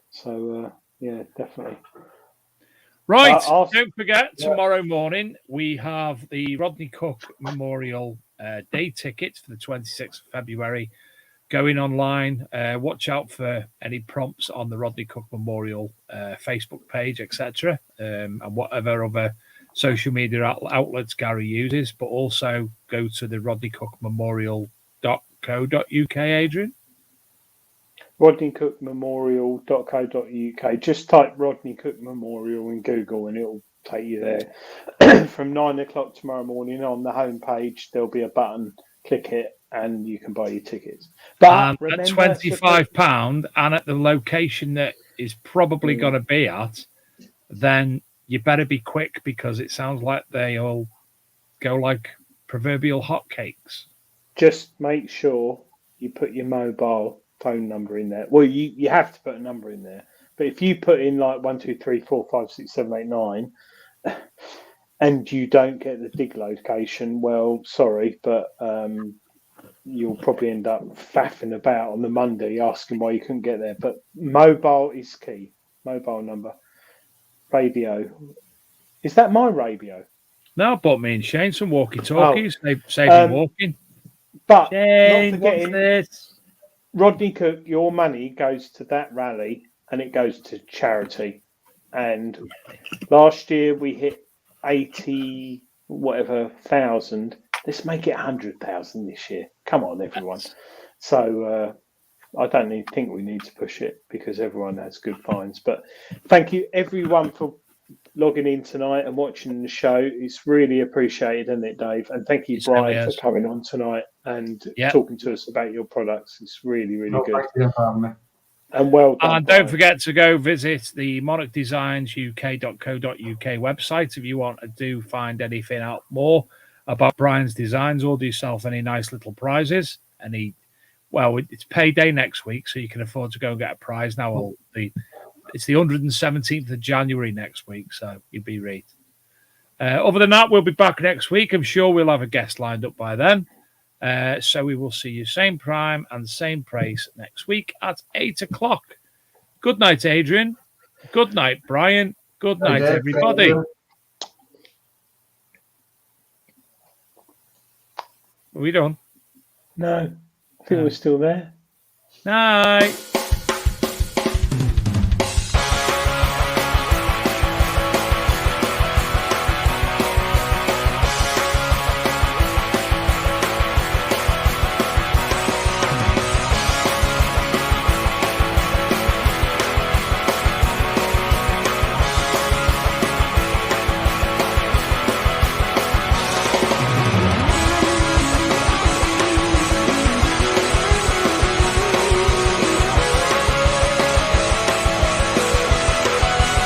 So, yeah, definitely. Right, don't forget, tomorrow morning we have the Rodney Cook Memorial Day tickets for the 26th of February going online. Watch out for any prompts on the Rodney Cook Memorial Facebook page, etc., and whatever other social media outlets Gary uses, but also go to the rodneycookmemorial.co.uk, Adrian. rodneycookmemorial.co.uk. Just type Rodney Cook Memorial in Google and it'll take you there. From 9 o'clock tomorrow morning on the homepage, there'll be a button. Click it and you can buy your tickets. But at £25 and at the location that is probably going to be at, then you better be quick because it sounds like they all go like proverbial hotcakes. Just make sure you put your mobile phone number in there. Well, you have to put a number in there. But if you put in like 1, 2, 3, 4, 5, 6, 7, 8, 9, and you don't get the dig location, well, sorry, but you'll probably end up faffing about on the Monday asking why you couldn't get there. But mobile is key. Mobile number. Radio. Is that my radio? No, I bought me and Shane some walkie-talkies. They save him walking. But Shane, not forgetting, Rodney Cook, your money goes to that rally and it goes to charity. And last year we hit 80 whatever thousand. Let's make it 100,000 this year. Come on, everyone. So I don't think we need to push it because everyone has good finds. But thank you, everyone, for logging in tonight and watching the show. It's really appreciated, isn't it, Dave? And thank you, Brian, for coming on tonight and talking to us about your products. It's really, really good. Thank you for having me. And well done. And don't forget to go visit the monarchdesignsuk.co.uk website if you want to find anything out more about Brian's designs or do yourself any nice little prizes. It's payday next week, so you can afford to go and get a prize now. It's the 117th of January next week, so you'll be right. Other than that, we'll be back next week. I'm sure we'll have a guest lined up by then. So we will see you same prime and same price next week at 8 o'clock. Good night, Adrian. Good night, Brian. Good night, everybody. Are we done? No, I think we're still there. Night.